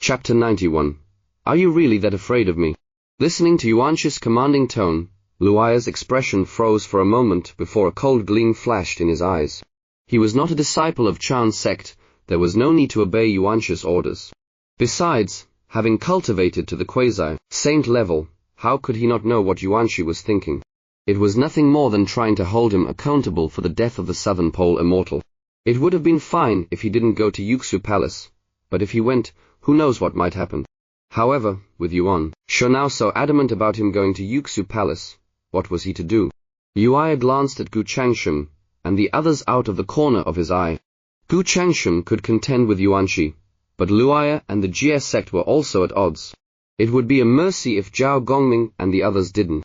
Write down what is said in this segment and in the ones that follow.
Chapter 91. Are you really that afraid of me? Listening to Yuanqi's commanding tone, Luaya's expression froze for a moment before a cold gleam flashed in his eyes. He was not a disciple of Chan's sect. There was no need to obey Yuanqi's orders. Besides, having cultivated to the quasi-saint level, how could he not know what Yuanqi was thinking? It was nothing more than trying to hold him accountable for the death of the Southern Pole Immortal. It would have been fine if he didn't go to Yuxu Palace, but if he went, who knows what might happen. However, with Yuanqi now so adamant about him going to Yuxu Palace, what was he to do? Luaya glanced at Gu Changsheng, and the others out of the corner of his eye. Gu Changsheng could contend with Yuanqi, but Luaya and the Jie sect were also at odds. It would be a mercy if Zhao Gongming and the others didn't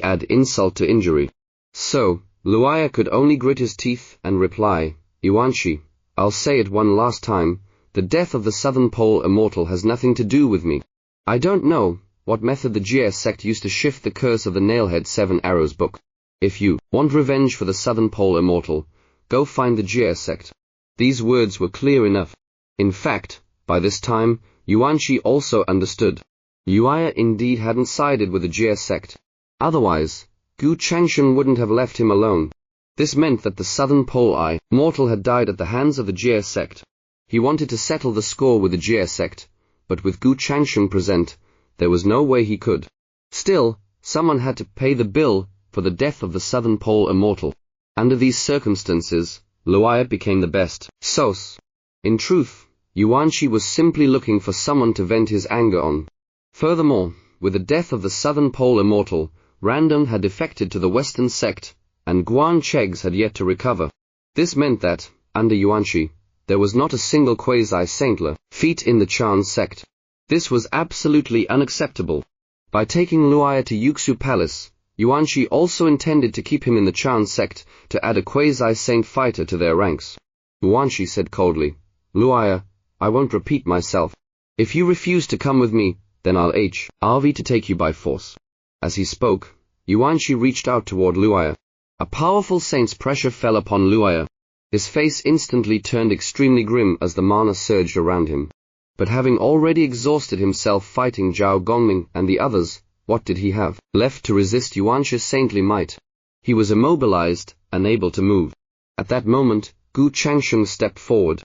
add insult to injury. So, Luaya could only grit his teeth and reply, Yuanqi, I'll say it one last time, the death of the Southern Pole Immortal has nothing to do with me. I don't know what method the Jie sect used to shift the curse of the Nailhead 7 Arrows book. If you want revenge for the Southern Pole Immortal, go find the Jie sect. These words were clear enough. In fact, by this time, Yuanqi also understood. Luaya indeed hadn't sided with the Jie sect. Otherwise, Gu Changsheng wouldn't have left him alone. This meant that the Southern Pole Immortal had died at the hands of the Jie sect. He wanted to settle the score with the Jie sect, but with Gu Changsheng present, there was no way he could. Still, someone had to pay the bill for the death of the Southern Pole Immortal. Under these circumstances, Luaya became the best source. In truth, Yuanqi was simply looking for someone to vent his anger on. Furthermore, with the death of the Southern Pole Immortal, Random had defected to the Western sect, and Guan Chegs had yet to recover. This meant that, under Yuanqi, there was not a single quasi-saintler feat in the Chan sect. This was absolutely unacceptable. By taking Luaya to Yuxu Palace, Yuanqi also intended to keep him in the Chan sect to add a quasi-saint fighter to their ranks. Yuanqi said coldly, Luaya, I won't repeat myself. If you refuse to come with me, then I'll RV to take you by force. As he spoke, Yuanqi reached out toward Luaya. A powerful saint's pressure fell upon Luaya. His face instantly turned extremely grim as the mana surged around him. But having already exhausted himself fighting Zhao Gongming and the others, what did he have left to resist Yuanqi's saintly might? He was immobilized, unable to move. At that moment, Gu Changsheng stepped forward.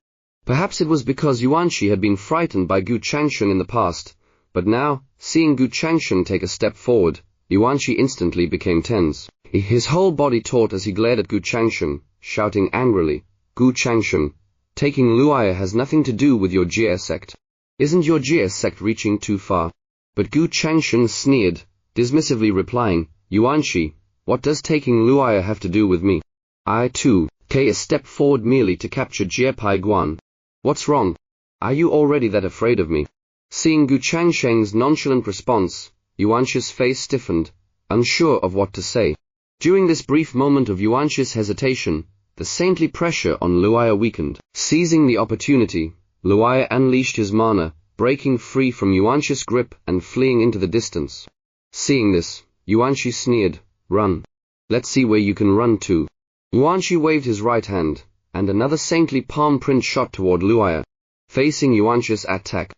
Perhaps it was because Yuanqi had been frightened by Gu Changsheng in the past, but now, seeing Gu Changsheng take a step forward, Yuanqi instantly became tense. His whole body taut as he glared at Gu Changsheng, shouting angrily, Gu Changsheng, taking Luaya has nothing to do with your Jie sect. Isn't your Jie sect reaching too far? But Gu Changsheng sneered, dismissively replying, Yuanqi, what does taking Luaya have to do with me? I too, a step forward merely to capture Jiepai Guan. What's wrong? Are you already that afraid of me? Seeing Gu Changsheng's nonchalant response, Yuanqi's face stiffened, unsure of what to say. During this brief moment of Yuanqi's hesitation, the saintly pressure on Luaya weakened. Seizing the opportunity, Luaya unleashed his mana, breaking free from Yuanqi's grip and fleeing into the distance. Seeing this, Yuanqi sneered, run. Let's see where you can run to. Yuanqi waved his right hand, and another saintly palm print shot toward Luaya. Facing Yuanqi's attack,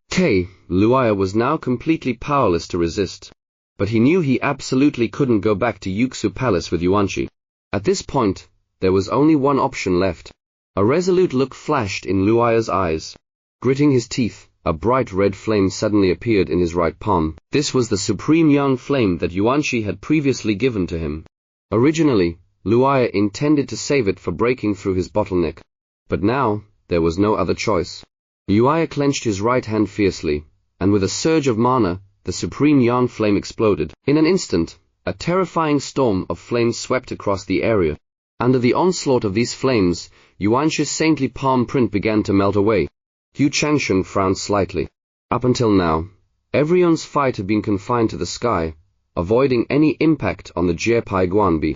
Luaya was now completely powerless to resist. But he knew he absolutely couldn't go back to Yuxu Palace with Yuanqi. At this point, there was only one option left. A resolute look flashed in Luaya's eyes. Gritting his teeth, a bright red flame suddenly appeared in his right palm. This was the supreme yang flame that Yuanqi had previously given to him. Originally, Luaya intended to save it for breaking through his bottleneck. But now, there was no other choice. Luaya clenched his right hand fiercely, and with a surge of mana, the supreme yang flame exploded. In an instant, a terrifying storm of flames swept across the area. Under the onslaught of these flames, Yuanqi's saintly palm print began to melt away. Gu Changsheng frowned slightly. Up until now, everyone's fight had been confined to the sky, avoiding any impact on the Jiepai Guanbi.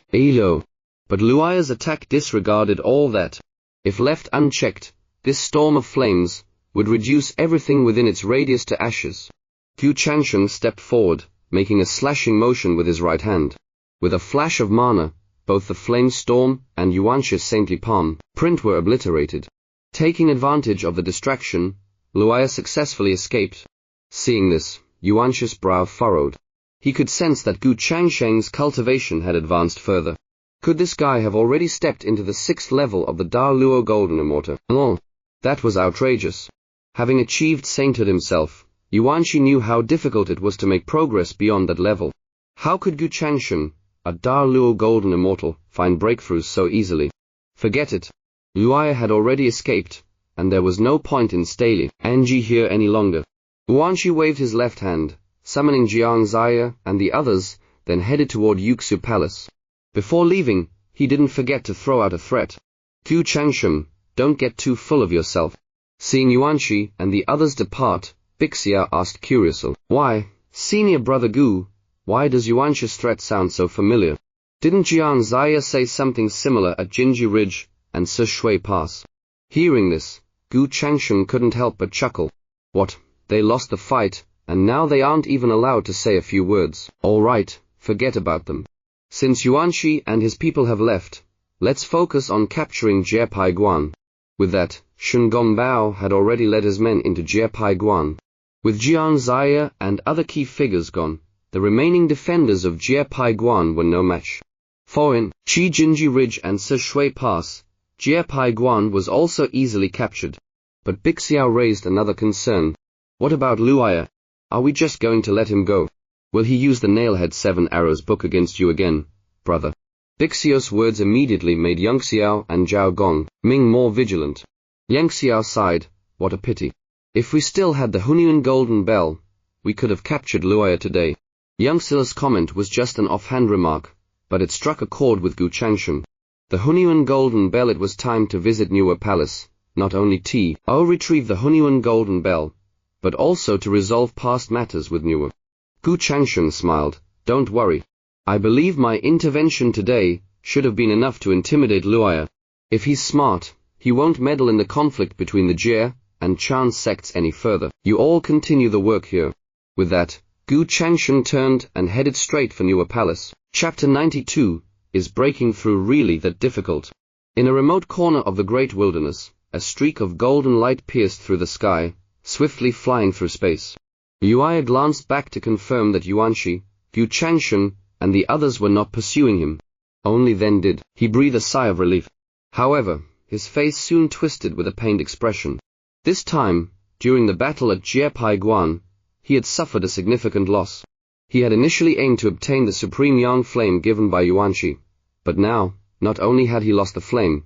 But Luaya's attack disregarded all that. If left unchecked, this storm of flames would reduce everything within its radius to ashes. Gu Changsheng stepped forward, making a slashing motion with his right hand. With a flash of mana, both the flame storm and Yuanqi's saintly palm print were obliterated. Taking advantage of the distraction, Luaya successfully escaped. Seeing this, Yuanshi's brow furrowed. He could sense that Gu Changsheng's cultivation had advanced further. Could this guy have already stepped into the 6th level of the Da Luo Golden Immortal? Oh, that was outrageous. Having achieved sainthood himself, Yuanshi knew how difficult it was to make progress beyond that level. How could Gu Changsheng, a Da Luo Golden Immortal, find breakthroughs so easily? Forget it. Luaya had already escaped, and there was no point in staying Anji here any longer. Yuanshi waved his left hand, summoning Jiang Ziya and the others, then headed toward Yuxu Palace. Before leaving, he didn't forget to throw out a threat. Gu Changsheng, don't get too full of yourself. Seeing Yuanshi and the others depart, Bixia asked curiously, why, senior brother Gu, why does Yuanshi's threat sound so familiar? Didn't Jiang Ziya say something similar at Jinji Ridge and Sishui Pass? Hearing this, Gu Changsheng couldn't help but chuckle. What, they lost the fight, and now they aren't even allowed to say a few words. All right, forget about them. Since Yuanshi and his people have left, let's focus on capturing Jiepai Guan. With that, Shen Gongbao had already led his men into Jiepai Guan. With Jiang Ziya and other key figures gone, the remaining defenders of Jiepai Guan were no match. For in Chi Jinji Ridge and Sishui Pass, Jiepai Guan was also easily captured. But Bixiao raised another concern. What about Luaya? Are we just going to let him go? Will he use the Nailhead 7 Arrows book against you again, brother? Bixiao's words immediately made Yangxiao and Zhao Gong Ming more vigilant. Yangxiao sighed, what a pity. If we still had the Hunyuan Golden Bell, we could have captured Luaya today. Yangxiao's comment was just an offhand remark, but it struck a chord with Gu Changsheng. The Hunyuan Golden Bell. It was time to visit Nuwa Palace, not only to retrieve the Hunyuan Golden Bell, but also to resolve past matters with Nuwa. Gu Changsheng smiled, don't worry. I believe my intervention today should have been enough to intimidate Luaya. If he's smart, he won't meddle in the conflict between the Jie and Chan sects any further. You all continue the work here. With that, Gu Changsheng turned and headed straight for Nuwa Palace. Chapter 92, is breaking through really that difficult? In a remote corner of the great wilderness, a streak of golden light pierced through the sky, swiftly flying through space. Luaya glanced back to confirm that Yuanshi, Gu Changsheng, and the others were not pursuing him. Only then did he breathe a sigh of relief. However, his face soon twisted with a pained expression. This time, during the battle at Jiepai Guan, he had suffered a significant loss. He had initially aimed to obtain the supreme yang flame given by Yuanshi, but now, not only had he lost the flame,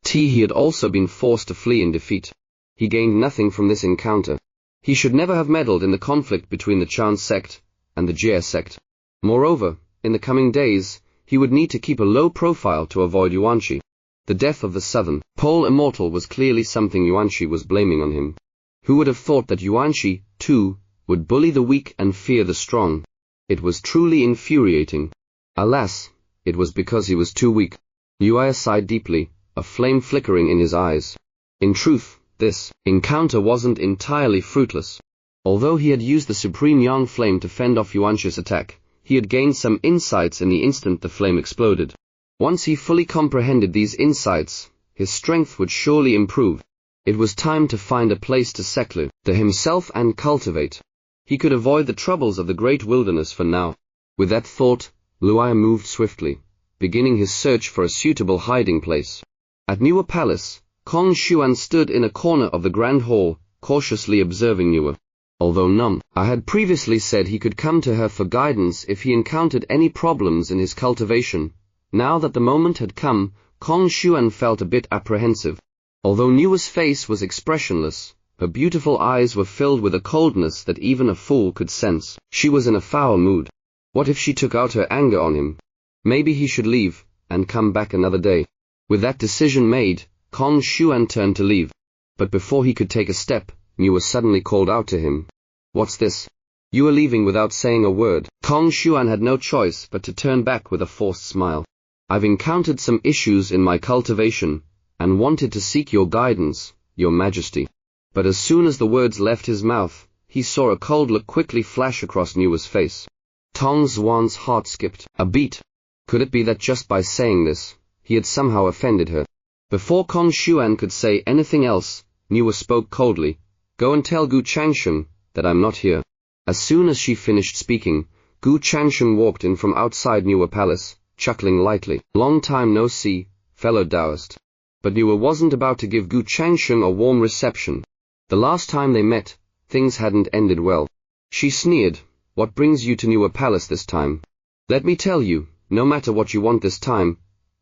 he had also been forced to flee in defeat. He gained nothing from this encounter. He should never have meddled in the conflict between the Chan sect and the Jie sect. Moreover, in the coming days, he would need to keep a low profile to avoid Yuanshi. The death of the Southern Pole Immortal was clearly something Yuanshi was blaming on him. Who would have thought that Yuanshi, too, would bully the weak and fear the strong? It was truly infuriating. Alas, it was because he was too weak. Luaya sighed deeply, a flame flickering in his eyes. In truth, this encounter wasn't entirely fruitless. Although he had used the supreme yang flame to fend off Yuanshi's attack, he had gained some insights in the instant the flame exploded. Once he fully comprehended these insights, his strength would surely improve. It was time to find a place to seclude himself and cultivate. He could avoid the troubles of the great wilderness for now. With that thought, Luaya moved swiftly, beginning his search for a suitable hiding place. At Nuwa Palace, Kong Xuan stood in a corner of the grand hall, cautiously observing Nuwa. Although I had previously said he could come to her for guidance if he encountered any problems in his cultivation, now that the moment had come, Kong Xuan felt a bit apprehensive. Although Nuwa's face was expressionless, her beautiful eyes were filled with a coldness that even a fool could sense. She was in a foul mood. What if she took out her anger on him? Maybe he should leave, and come back another day. With that decision made, Kong Xuan turned to leave. But before he could take a step, Nuwa suddenly called out to him. What's this? You are leaving without saying a word. Kong Xuan had no choice but to turn back with a forced smile. I've encountered some issues in my cultivation, and wanted to seek your guidance, your majesty. But as soon as the words left his mouth, he saw a cold look quickly flash across Nuwa's face. Tong Zhuan's heart skipped a beat. Could it be that just by saying this, he had somehow offended her? Before Kong Xuan could say anything else, Nuwa spoke coldly. Go and tell Gu Changsheng that I'm not here. As soon as she finished speaking, Gu Changsheng walked in from outside Niuer Palace, chuckling lightly. Long time no see, fellow Taoist. But Niuer wasn't about to give Gu Changsheng a warm reception. The last time they met, things hadn't ended well. She sneered, "What brings you to Niuer Palace this time? Let me tell you, no matter what you want this time,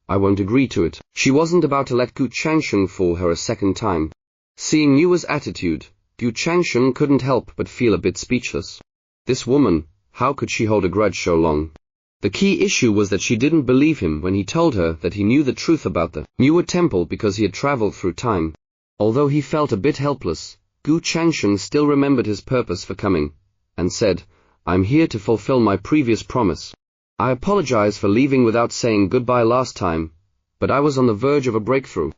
I won't agree to it." She wasn't about to let Gu Changsheng fool her a second time. Seeing Niuer's attitude, Gu Changsheng couldn't help but feel a bit speechless. This woman, how could she hold a grudge so long? The key issue was that she didn't believe him when he told her that he knew the truth about the Niuer temple because he had traveled through time. Although he felt a bit helpless, Gu Changsheng still remembered his purpose for coming, and said, "I'm here to fulfill my previous promise. I apologize for leaving without saying goodbye last time, but I was on the verge of a breakthrough,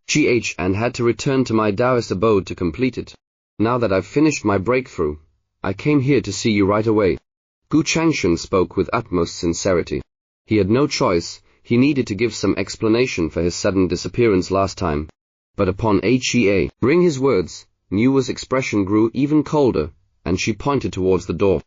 and had to return to my Taoist abode to complete it. Now that I've finished my breakthrough, I came here to see you right away." Gu Changsheng spoke with utmost sincerity. He had no choice, he needed to give some explanation for his sudden disappearance last time. But upon hearing his words, Niuer's expression grew even colder, and she pointed towards the door.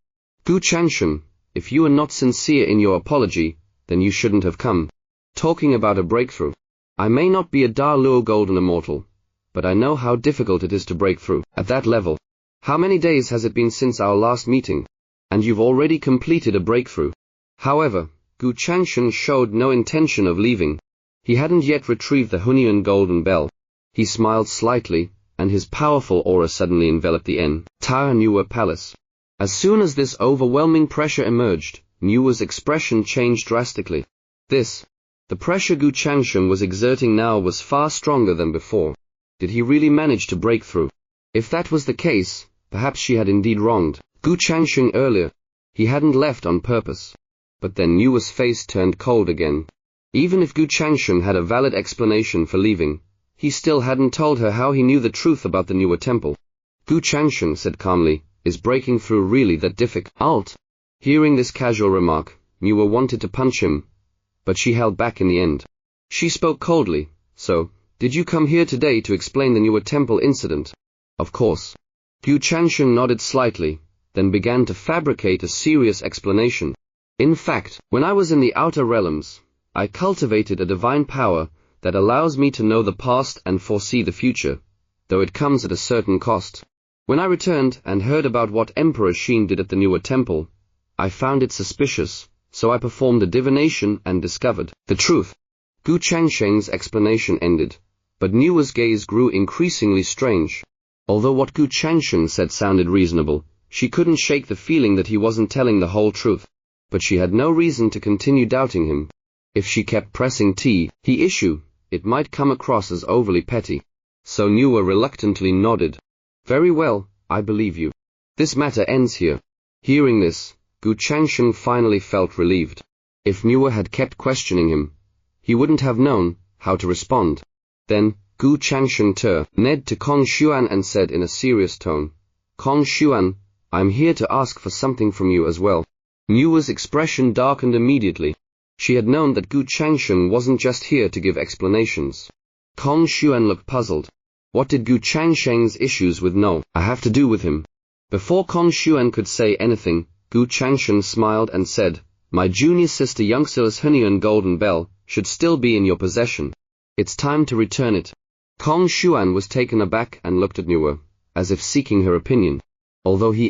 "Gu Changsheng, if you are not sincere in your apology, then you shouldn't have come. Talking about a breakthrough. I may not be a Da Luo Golden Immortal, but I know how difficult it is to break through at that level. How many days has it been since our last meeting? And you've already completed a breakthrough." However, Gu Changsheng showed no intention of leaving. He hadn't yet retrieved the Hunyuan golden bell. He smiled slightly, and his powerful aura suddenly enveloped the entire Niuer Palace. As soon as this overwhelming pressure emerged, Niuer's expression changed drastically. The pressure Gu Changsheng was exerting now was far stronger than before. Did he really manage to break through? If that was the case, perhaps she had indeed wronged Gu Changsheng earlier. He hadn't left on purpose. But then Niuer's face turned cold again. Even if Gu Changsheng had a valid explanation for leaving, he still hadn't told her how he knew the truth about the Niuer temple. Gu Changsheng said calmly, "Is breaking through really that difficult?" Hearing this casual remark, Niuer wanted to punch him, but she held back in the end. She spoke coldly, "So, did you come here today to explain the Niuer temple incident?" "Of course." Gu Changsheng nodded slightly, then began to fabricate a serious explanation. "In fact, when I was in the outer realms, I cultivated a divine power that allows me to know the past and foresee the future, though it comes at a certain cost. When I returned and heard about what Emperor Xin did at the Niuer temple, I found it suspicious, so I performed a divination and discovered the truth." Gu Changsheng's explanation ended, but Niuer's gaze grew increasingly strange. Although what Gu Changsheng said sounded reasonable, she couldn't shake the feeling that he wasn't telling the whole truth. But she had no reason to continue doubting him. If she kept pressing he issue, it might come across as overly petty. So Niuer reluctantly nodded. "Very well, I believe you. This matter ends here." Hearing this, Gu Changsheng finally felt relieved. If Niuer had kept questioning him, he wouldn't have known how to respond. Then, Gu Changsheng turned to Kong Xuan and said in a serious tone, "Kong Xuan, I'm here to ask for something from you as well." Niuer's expression darkened immediately. She had known that Gu Changsheng wasn't just here to give explanations. Kong Xuan looked puzzled. What did Gu Changsheng's issues with No I have to do with him? Before Kong Xuan could say anything, Gu Changsheng smiled and said, "My junior sister Yangziya's Hunyuan golden bell should still be in your possession. It's time to return it." Kong Xuan was taken aback and looked at Niuer, as if seeking her opinion. Although he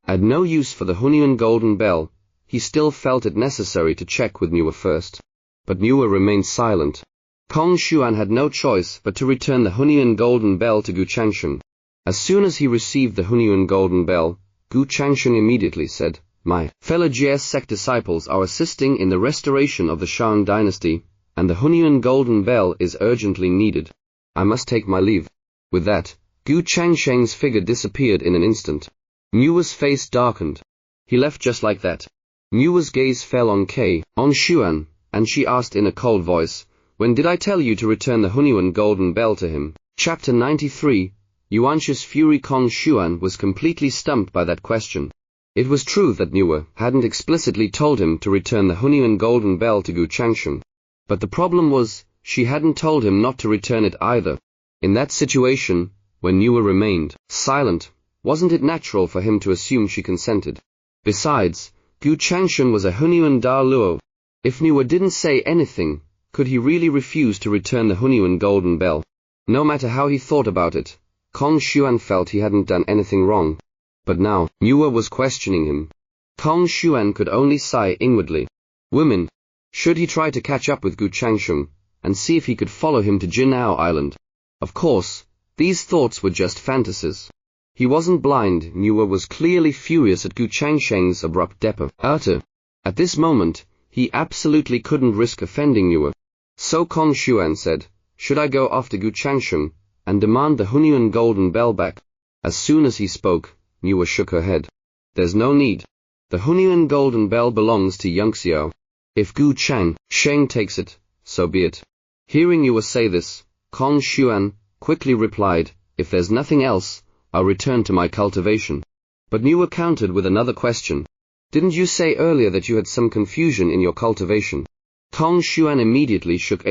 had no use for the Hunyuan golden bell, he still felt it necessary to check with Niuer first. But Niuer remained silent. Kong Xuan had no choice but to return the Hunyuan golden bell to Gu Changsheng. As soon as he received the Hunyuan golden bell, Gu Changsheng immediately said, "My fellow Jiejiao sect disciples are assisting in the restoration of the Shang dynasty, and the Hunyuan golden bell is urgently needed. I must take my leave." With that, Gu Changsheng's figure disappeared in an instant. Niuer's face darkened. He left just like that. Niuer's gaze fell on Xuan, and she asked in a cold voice, "When did I tell you to return the Hunyuan golden bell to him?" Chapter 93. Yuanxi's fury. Kong Xuan was completely stumped by that question. It was true that Niuer hadn't explicitly told him to return the Hunyuan golden bell to Gu Changsheng. But the problem was, she hadn't told him not to return it either. In that situation, when Niuer remained silent, wasn't it natural for him to assume she consented? Besides, Gu Changsheng was a Hunyuan Da Luo. If Niwa didn't say anything, could he really refuse to return the Hunyuan golden bell? No matter how he thought about it, Kong Xuan felt he hadn't done anything wrong. But now, Niwa was questioning him. Kong Xuan could only sigh inwardly. Women. Should he try to catch up with Gu Changsheng, and see if he could follow him to Jiejiao Island? Of course, these thoughts were just fantasies. He wasn't blind. Niwa was clearly furious at Gu Changsheng's abrupt departure. At this moment, he absolutely couldn't risk offending Niwa. So Kong Xuan said, "Should I go after Gu Changsheng and demand the Hunyuan golden bell back?" As soon as he spoke, Niwa shook her head. "There's no need. The Hunyuan golden bell belongs to Jiang Ziya. If Gu Changsheng takes it, so be it." Hearing Niwa say this, Kong Xuan quickly replied, "If there's nothing else, I'll return to my cultivation." But Niwa countered with another question. "Didn't you say earlier that you had some confusion in your cultivation?" Kong Xuan immediately shook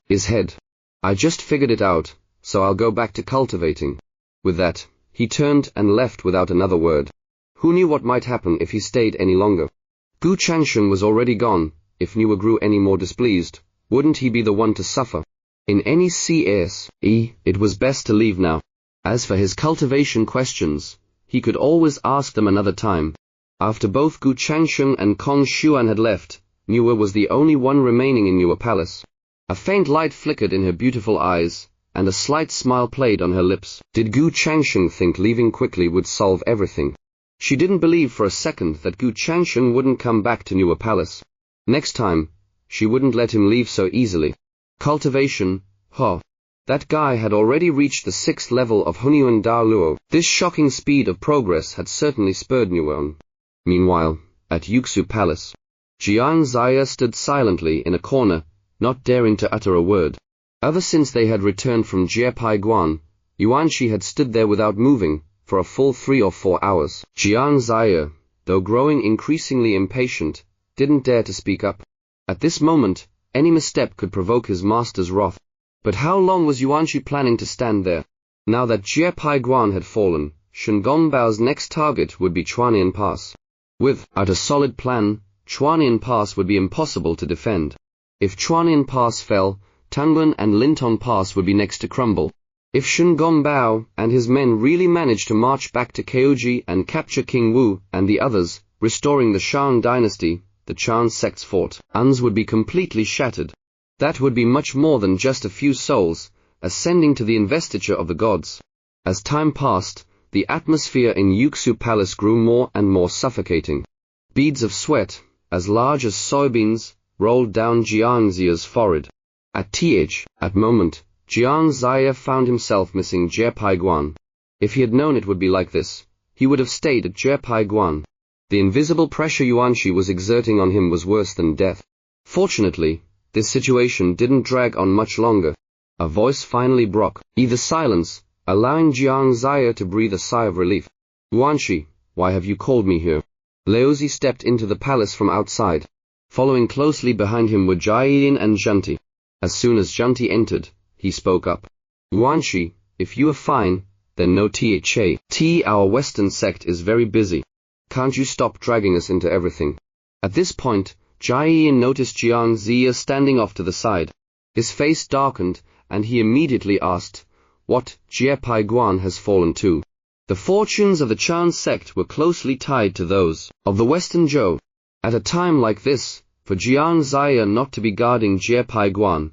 his head. "I just figured it out, so I'll go back to cultivating." With that, he turned and left without another word. Who knew what might happen if he stayed any longer? Gu Changsheng was already gone. If Niwa grew any more displeased, wouldn't he be the one to suffer? In any case, it was best to leave now. As for his cultivation questions, he could always ask them another time. After both Gu Changsheng and Kong Xuan had left, Niwa was the only one remaining in Niwa Palace. A faint light flickered in her beautiful eyes, and a slight smile played on her lips. Did Gu Changsheng think leaving quickly would solve everything? She didn't believe for a second that Gu Changsheng wouldn't come back to Niwa Palace. Next time, she wouldn't let him leave so easily. Cultivation, that guy had already reached the 6th level of Hunyuan Da Luo. This shocking speed of progress had certainly spurred Niwa on. Meanwhile, at Yuxu Palace, Jiang Ziya stood silently in a corner, not daring to utter a word. Ever since they had returned from Jiepai Guan, Yuanshi had stood there without moving, for a full 3 or 4 hours. Jiang Ziya, though growing increasingly impatient, didn't dare to speak up. At this moment, any misstep could provoke his master's wrath. But how long was Yuanshi planning to stand there? Now that Jiepai Guan had fallen, Shengongbao's next target would be Chuanian Pass. Without a solid plan, Chuanian Pass would be impossible to defend. If Chuanian Pass fell, Tangguan and Lintong Pass would be next to crumble. If Shengonggbao and his men really managed to march back to Keoji and capture King Wu and the others, restoring the Shang dynasty, the Chan sect's fortunes would be completely shattered. That would be much more than just a few souls, ascending to the investiture of the gods. As time passed, the atmosphere in Yuxu Palace grew more and more suffocating. Beads of sweat, as large as soybeans, rolled down Jiang Ziya's forehead. At moment, Jiang Ziya found himself missing Jiepai Guan. If he had known it would be like this, he would have stayed at Jiepai Guan. The invisible pressure Yuanshi was exerting on him was worse than death. Fortunately, this situation didn't drag on much longer. A voice finally broke the silence, allowing Jiang Ziya to breathe a sigh of relief. "Yuanshi, why have you called me here?" Laozi stepped into the palace from outside. Following closely behind him were Jiayin and Zhanti. As soon as Zhanti entered, he spoke up. "Yuanshi, if you are fine, then no THA. Our Western sect is very busy. Can't you stop dragging us into everything?" At this point, Jiayin noticed Jiang Ziya standing off to the side. His face darkened, and he immediately asked, "What, Jiepai Guan has fallen too?" The fortunes of the Chan sect were closely tied to those of the Western Zhou. At a time like this, for Jiang Ziya not to be guarding Jiepai Guan,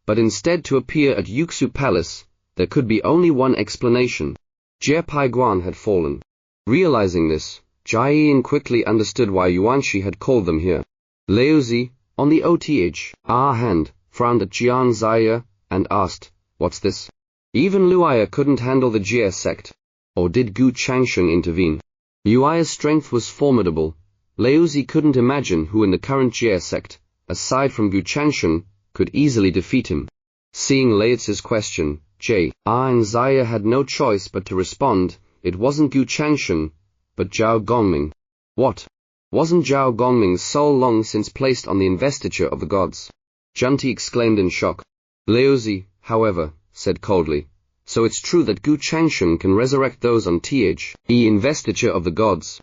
but instead to appear at Yuxu Palace, there could be only one explanation. Jiepai Guan had fallen. Realizing this, Jiayin quickly understood why Yuanshi had called them here. Laozi, on the hand, frowned at Jiang Ziya, and asked, "What's this?" Even Luaya couldn't handle the Jie sect. Or did Gu Changsheng intervene? Luaya's strength was formidable. Laozi couldn't imagine who in the current Jie sect, aside from Gu Changsheng, could easily defeat him. Seeing Laozi's question, Jiang Ziya had no choice but to respond. It wasn't Gu Changsheng, but Zhao Gongming. What? Wasn't Zhao Gongming's soul long since placed on the investiture of the gods? Zhanti exclaimed in shock. Laozi, however, said coldly, So it's true that Gu Changsheng can resurrect those on the investiture of the gods.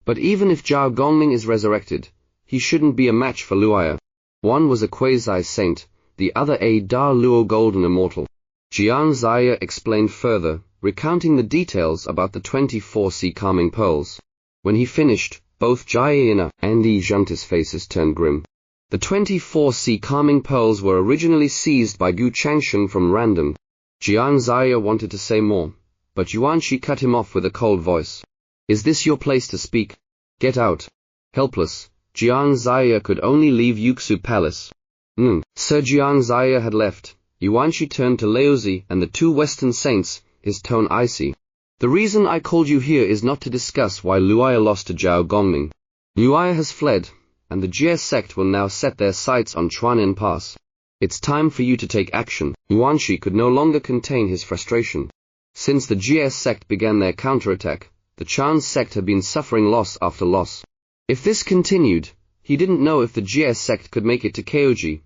But even if Zhao Gongming is resurrected, he shouldn't be a match for Luoya. One was a quasi-saint, the other a Da Luo golden immortal. Jiang Ziya explained further, recounting the details about the 24 sea calming pearls. When he finished, both Jiaina and Yi Zhanti's faces turned grim. The 24 sea calming pearls were originally seized by Gu Changsheng from random. Jiang Ziya wanted to say more, but Yuanshi cut him off with a cold voice. Is this your place to speak? Get out. Helpless, Jiang Ziya could only leave Yuxu Palace. Sir Jiang Ziya had left. Yuanshi turned to Laozi and the two Western saints, his tone icy. The reason I called you here is not to discuss why Luoya lost to Zhao Gongming. Luoya has fled, and the Jie sect will now set their sights on Chuanin Pass. It's time for you to take action. Yuanshi could no longer contain his frustration. Since the Jie sect began their counterattack, the Chan sect had been suffering loss after loss. If this continued, he didn't know if the Jie sect could make it to Keoji,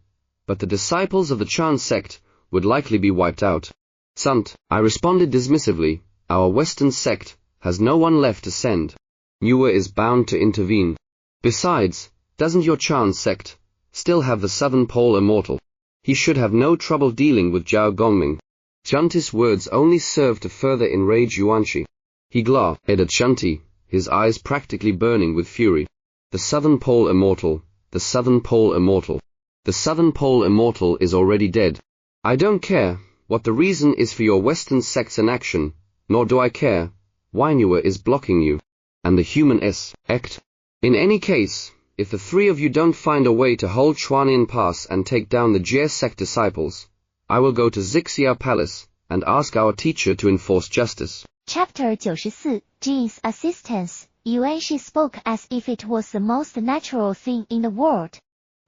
but the disciples of the Chan sect would likely be wiped out. Sant, I responded dismissively, our Western sect has no one left to send. Yue is bound to intervene. Besides, doesn't your Chan sect still have the Southern Pole Immortal? He should have no trouble dealing with Zhao Gongming. Zhanti's words only served to further enrage Yuanshi. He glared at Zhanti, his eyes practically burning with fury. The Southern Pole Immortal, the Southern Pole Immortal. The Southern Pole Immortal is already dead. I don't care what the reason is for your Western sect's inaction, nor do I care why Yue is blocking you and the human sect. In any case, if the three of you don't find a way to hold Chuanin Pass and take down the Jie sect disciples, I will go to Zixia Palace and ask our teacher to enforce justice. Chapter 94, Jin's Assistance. Yuanshi spoke as if it was the most natural thing in the world.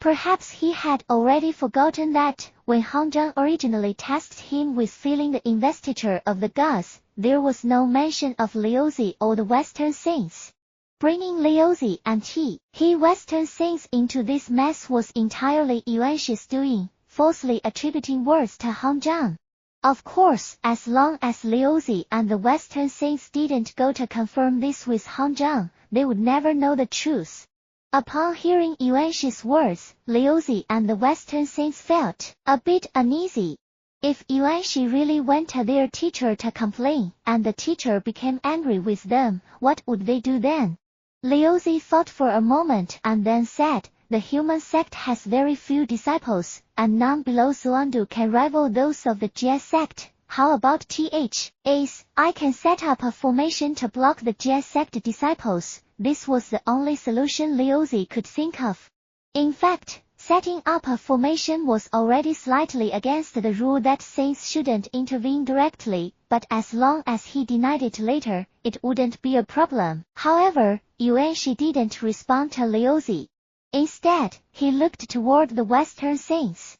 Perhaps he had already forgotten that, when Han Zhang originally tasked him with filling the investiture of the gods, there was no mention of Laozi or the Western saints. Bringing Laozi and he Western saints into this mess was entirely Yuanshi's doing, falsely attributing words to Han Zhang. Of course, as long as Laozi and the Western saints didn't go to confirm this with Han Zhang, they would never know the truth. Upon hearing Yuanshi's words, Laozi and the Western saints felt a bit uneasy. If Yuanshi really went to their teacher to complain, and the teacher became angry with them, what would they do then? Laozi thought for a moment and then said, the human sect has very few disciples, and none below Xuandu can rival those of the Jie sect. How about I can set up a formation to block the Jie sect disciples. This was the only solution Laozi could think of. In fact, setting up a formation was already slightly against the rule that saints shouldn't intervene directly, but as long as he denied it later, it wouldn't be a problem. However, Yuanshi didn't respond to Laozi. Instead, he looked toward the Western saints.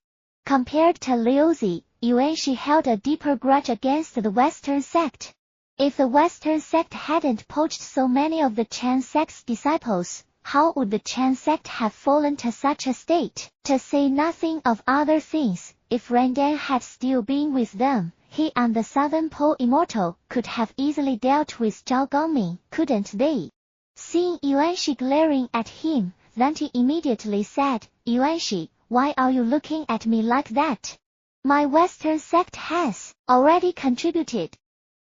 Compared to Laozi, Yuanshi held a deeper grudge against the Western sect. If the Western sect hadn't poached so many of the Chan sect's disciples, how would the Chan sect have fallen to such a state? To say nothing of other things, if Randan had still been with them, he and the Southern Pole Immortal could have easily dealt with Zhao Gongming, couldn't they? Seeing Yuanshi glaring at him, Zhanti immediately said, Yuanshi, why are you looking at me like that? My Western sect has already contributed.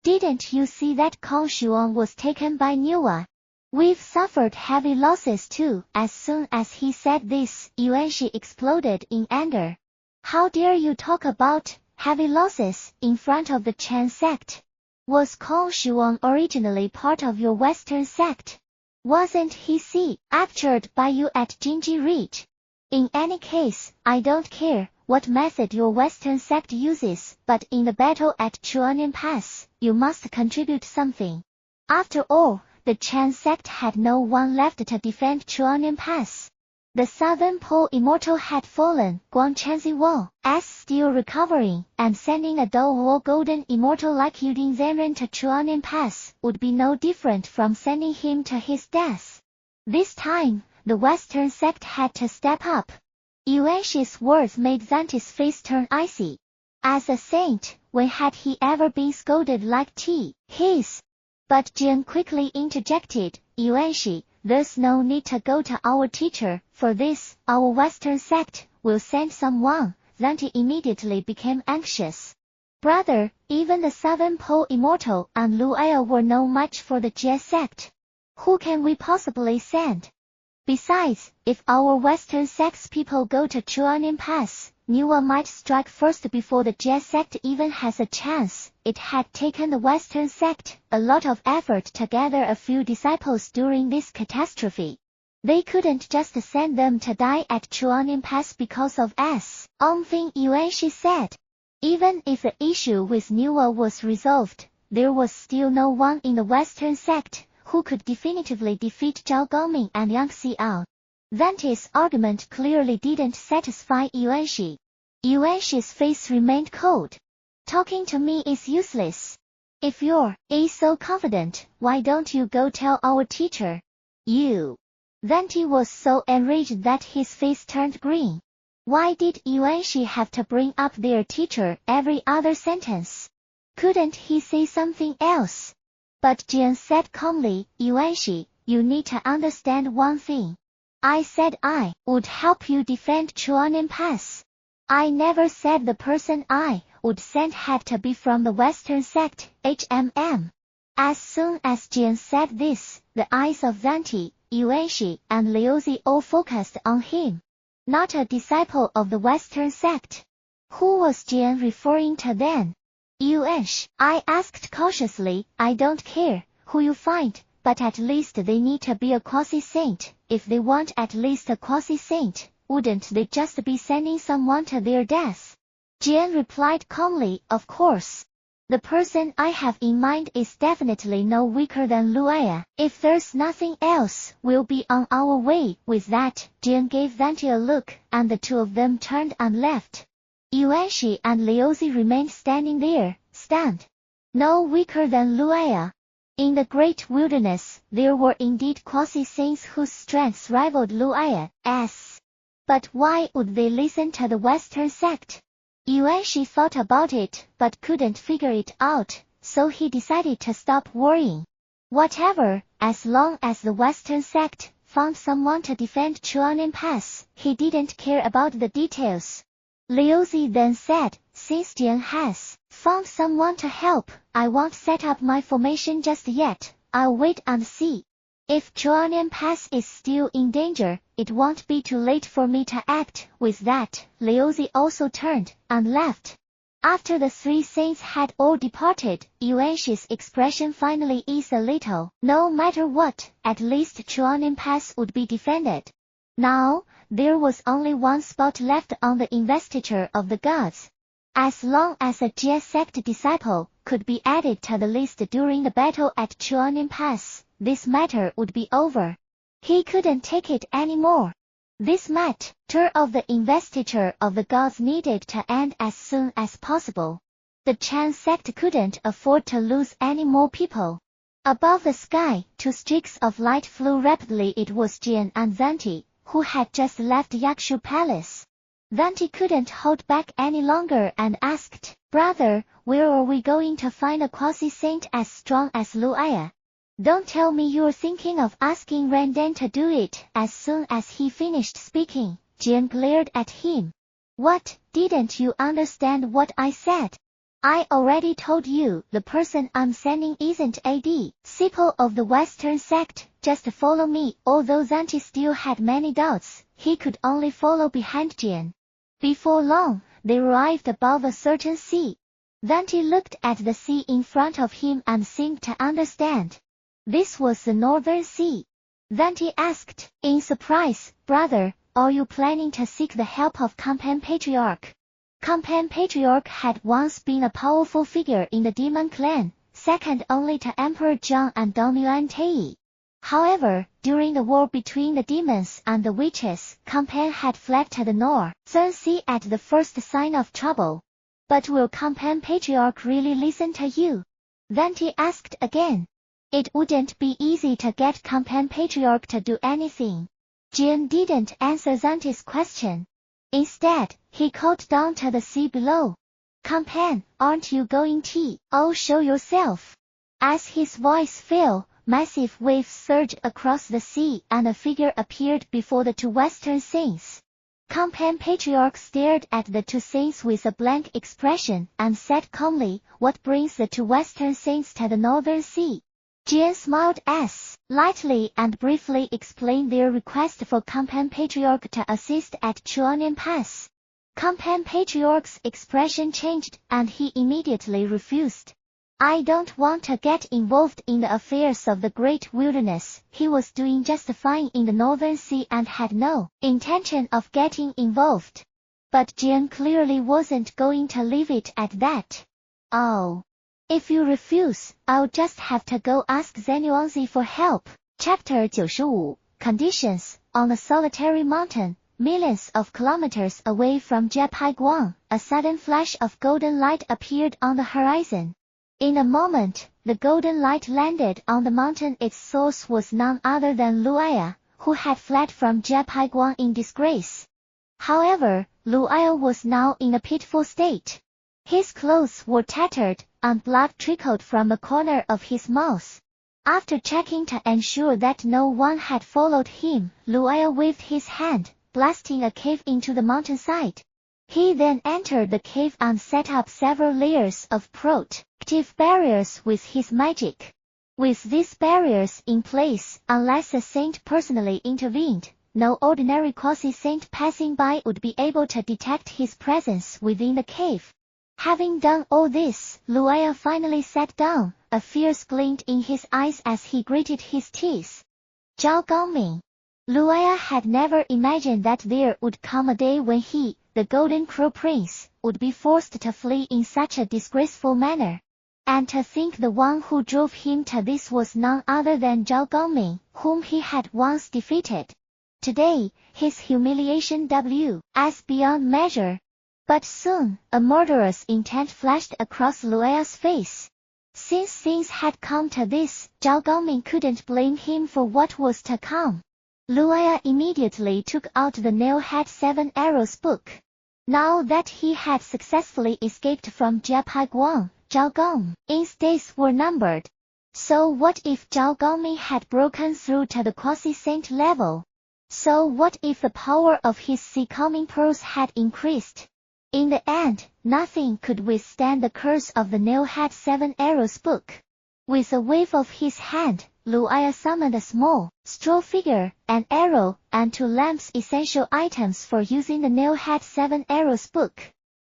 Didn't you see that Kong Shuang was taken by Nuwa? We've suffered heavy losses too. As soon as he said this, Yuanshi exploded in anger. How dare you talk about heavy losses in front of the Chan sect? Was Kong Shuang originally part of your Western sect? Wasn't he captured by you at Jinji Ridge? In any case, I don't care what method your Western sect uses, but in the battle at Chuanin Pass, you must contribute something. After all, the Chan sect had no one left to defend Chuanin Pass. The Southern Pole Immortal had fallen, Guangchenzi Wall, as still recovering, and sending a dual war golden immortal like Yudin Zenren to Chuanin Pass would be no different from sending him to his death. This time, the Western sect had to step up. Yuanshi's words made Zhanti's face turn icy. As a saint, When had he ever been scolded like his? But Jiang quickly interjected, Yuanshi, there's no need to go to our teacher for this. Our Western sect will send someone. Zanti immediately became anxious. Brother, even the 7 pole immortal and Luaya were no match for the Jie sect. Who can we possibly send? Besides, if our Western sect's people go to Chuanin Pass, Nuwa might strike first before the Jie sect even has a chance. It had taken the Western sect a lot of effort to gather a few disciples during this catastrophe. They couldn't just send them to die at Chuanin Pass because of something Yuanshi said. Even if the issue with Nuwa was resolved, there was still no one in the Western sect who could definitively defeat Zhao Gongming and Yang Xiao. Zanti's argument clearly didn't satisfy Yuanshi. Yuanshi's face remained cold. Talking to me is useless. If you're so confident, why don't you go tell our teacher? Zanti was so enraged that his face turned green. Why did Yuanshi have to bring up their teacher every other sentence? Couldn't he say something else? But Jiang said calmly, Yuanshi, you need to understand one thing. I said I would help you defend Chuanin Pass. I never said the person I would send had to be from the Western sect, As soon as Jiang said this, the eyes of Zanti, Yuanshi, and Laozi all focused on him. Not a disciple of the Western sect. Who was Jiang referring to then? Yuanshi, I asked cautiously, I don't care who you find, but at least they need to be a quasi-saint. If they want at least a quasi-saint, wouldn't they just be sending someone to their death? Jiang replied calmly, of course. The person I have in mind is definitely no weaker than Luaya. If there's nothing else, we'll be on our way. With that, Jiang gave Zanti a look, and the two of them turned and left. Yuanshi and Laozi remained standing there, stunned. No weaker than Luaya. In the great wilderness, there were indeed quasi-saints whose strengths rivaled Luaya's. But why would they listen to the Western sect? Yuanshi thought about it, but couldn't figure it out, so he decided to stop worrying. Whatever, as long as the Western sect found someone to defend Chuanin Pass, he didn't care about the details. Laozi then said, since Jiang has found someone to help, I won't set up my formation just yet. I'll wait and see. If Chuanin Pass is still in danger, it won't be too late for me to act. With that, Laozi also turned and left. After the 3 saints had all departed, Yuanshi's expression finally eased a little. No matter what, at least Chuanin Pass would be defended. Now, there was only one spot left on the investiture of the gods. As long as a Jie sect disciple could be added to the list during the battle at Chuanin Pass, this matter would be over. He couldn't take it anymore. This matter of the investiture of the gods needed to end as soon as possible. The Chan sect couldn't afford to lose any more people. Above the sky, 2 streaks of light flew rapidly. It was Jian and Zanti, who had just left Yakshu Palace. Zanti couldn't hold back any longer and asked, Brother, where are we going to find a quasi-saint as strong as Luaya? Don't tell me you're thinking of asking Randan to do it. As soon as he finished speaking, Jian glared at him. What, didn't you understand what I said? I already told you, the person I'm sending isn't a disciple of the Western sect, just follow me. Although Zanti still had many doubts, he could only follow behind Jian. Before long, they arrived above a certain sea. Zanti looked at the sea in front of him and seemed to understand. This was the Northern Sea. Zanti asked, in surprise, Brother, are you planning to seek the help of Kampan Patriarch? Kampan Patriarch had once been a powerful figure in the demon clan, second only to Emperor Zhang and Dongyuan Tei. However, during the war between the demons and the witches, Kampan had fled to the Northern Sea at the first sign of trouble. But will Kampan Patriarch really listen to you? Zanti asked again. It wouldn't be easy to get Kampan Patriarch to do anything. Jian didn't answer Zanti's question. Instead, he called down to the sea below. Companion, aren't you going to? Oh, show yourself. As his voice fell, massive waves surged across the sea and a figure appeared before the two western saints. Companion Patriarch stared at the two saints with a blank expression and said calmly, "What brings the two western saints to the northern sea?" Jian smiled as lightly and briefly explained their request for Companion Patriarch to assist at Chuanian Pass. Companion Patriarch's expression changed and he immediately refused. "I don't want to get involved in the affairs of the great wilderness." He was doing just fine in the northern sea and had no intention of getting involved. But Jian clearly wasn't going to leave it at that. "Oh. If you refuse, I'll just have to go ask Laozi for help." Chapter 95. Conditions. On a solitary mountain, millions of kilometers away from Jiejiao, a sudden flash of golden light appeared on the horizon. In a moment, the golden light landed on the mountain. Its source was none other than Luaya, who had fled from Jiejiao in disgrace. However, Luaya was now in a pitiful state. His clothes were tattered, and blood trickled from the corner of his mouth. After checking to ensure that no one had followed him, Luaya waved his hand, blasting a cave into the mountainside. He then entered the cave and set up several layers of protective barriers with his magic. With these barriers in place, unless a saint personally intervened, no ordinary quasi-saint passing by would be able to detect his presence within the cave. Having done all this, Luaya finally sat down, a fierce glint in his eyes as he gritted his teeth. Zhao Gangming. Luaya had never imagined that there would come a day when he, the Golden Crow Prince, would be forced to flee in such a disgraceful manner. And to think the one who drove him to this was none other than Zhao Gangming, whom he had once defeated. Today, his humiliation was beyond measure. But soon, a murderous intent flashed across Luaya's face. Since things had come to this, Zhao Gangming couldn't blame him for what was to come. Luaya immediately took out the Nailhead 7 Arrows book. Now that he had successfully escaped from Jiejiao, Zhao Gangming's days were numbered. So what if Zhao Gangming had broken through to the quasi-saint level? So what if the power of his sea-calming pearls had increased? In the end, nothing could withstand the curse of the Nailhead 7 Arrows book. With a wave of his hand, Luaya summoned a small, straw figure, an arrow, and 2 lamps, essential items for using the Nailhead 7 Arrows book.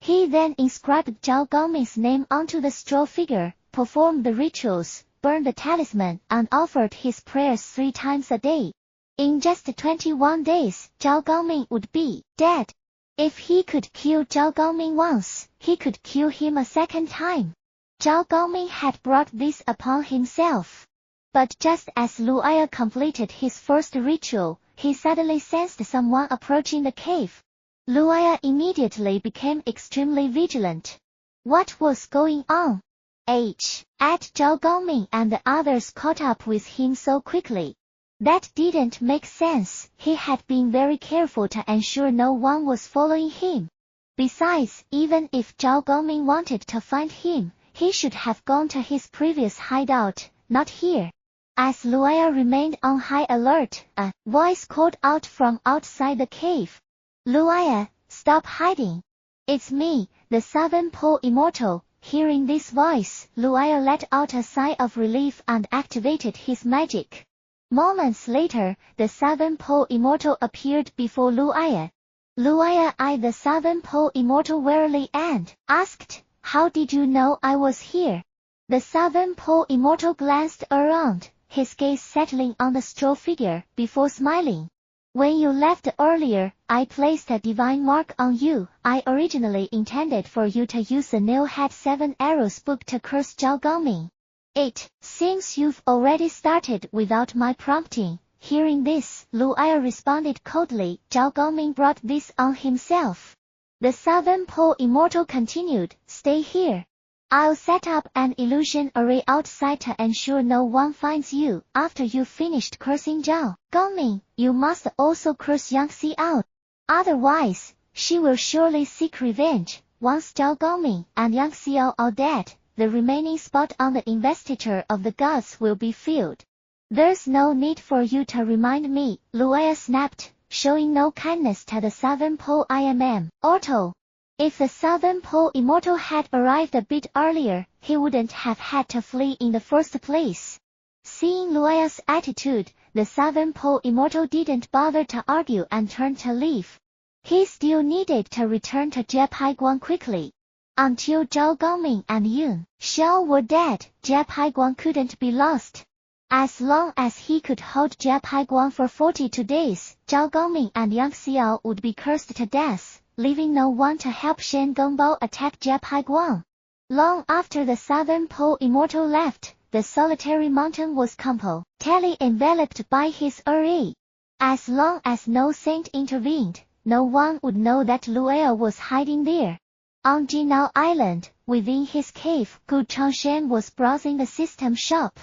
He then inscribed Zhao Gangming's name onto the straw figure, performed the rituals, burned the talisman, and offered his prayers 3 times a day. In just 21 days, Zhao Gangming would be dead. If he could kill Zhao Gangming once, he could kill him a second time. Zhao Gangming had brought this upon himself. But just as Luaya completed his first ritual, he suddenly sensed someone approaching the cave. Luaya immediately became extremely vigilant. What was going on? Zhao Gangming and the others caught up with him so quickly. That didn't make sense. He had been very careful to ensure no one was following him. Besides, even if Zhao Gangming wanted to find him, he should have gone to his previous hideout, not here. As Luaya remained on high alert, a voice called out from outside the cave. "Luaya, stop hiding. It's me, the Southern Pole Immortal." Hearing this voice, Luaya let out a sigh of relief and activated his magic. Moments later, the Southern Pole Immortal appeared before Luaya. Luaya eyed the Southern Pole Immortal warily and asked, "How did you know I was here?" The Southern Pole Immortal glanced around, his gaze settling on the straw figure, before smiling. "When you left earlier, I placed a divine mark on you. I originally intended for you to use the Nailhead 7 Arrows book to curse Zhao Gangming. It seems you've already started without my prompting." Hearing this, Luaya responded coldly, "Zhao Gangming brought this on himself." The Southern Pole Immortal continued, "Stay here. I'll set up an illusion array outside to ensure no one finds you. After you've finished cursing Zhao Gangming, you must also curse Jiang Ziya. Otherwise, she will surely seek revenge. once Zhao Gongming and Jiang Ziya are dead, the remaining spot on the investiture of the gods will be filled. There's no need for you to remind me, Luaya snapped, showing no kindness to the Southern Pole Immortal. If the Southern Pole Immortal had arrived a bit earlier, he wouldn't have had to flee in the first place. Seeing Luaya's attitude, the Southern Pole Immortal didn't bother to argue and turned to leave. He still needed to return to Jiejiao quickly. Until Zhao Gongming and Yun Xiao were dead, Jiejiao couldn't be lost. As long as he could hold Jiejiao for 42 days, Zhao Gongming and Jiang Ziya would be cursed to death, leaving no one to help Shen Gongbao attack Jiejiao. Long after the Southern Pole Immortal left, the solitary mountain was completely enveloped by his array. As long as no saint intervened, no one would know that Luaya was hiding there. On Jiejiao Island, within his cave, Gu Changsheng was browsing the system shop.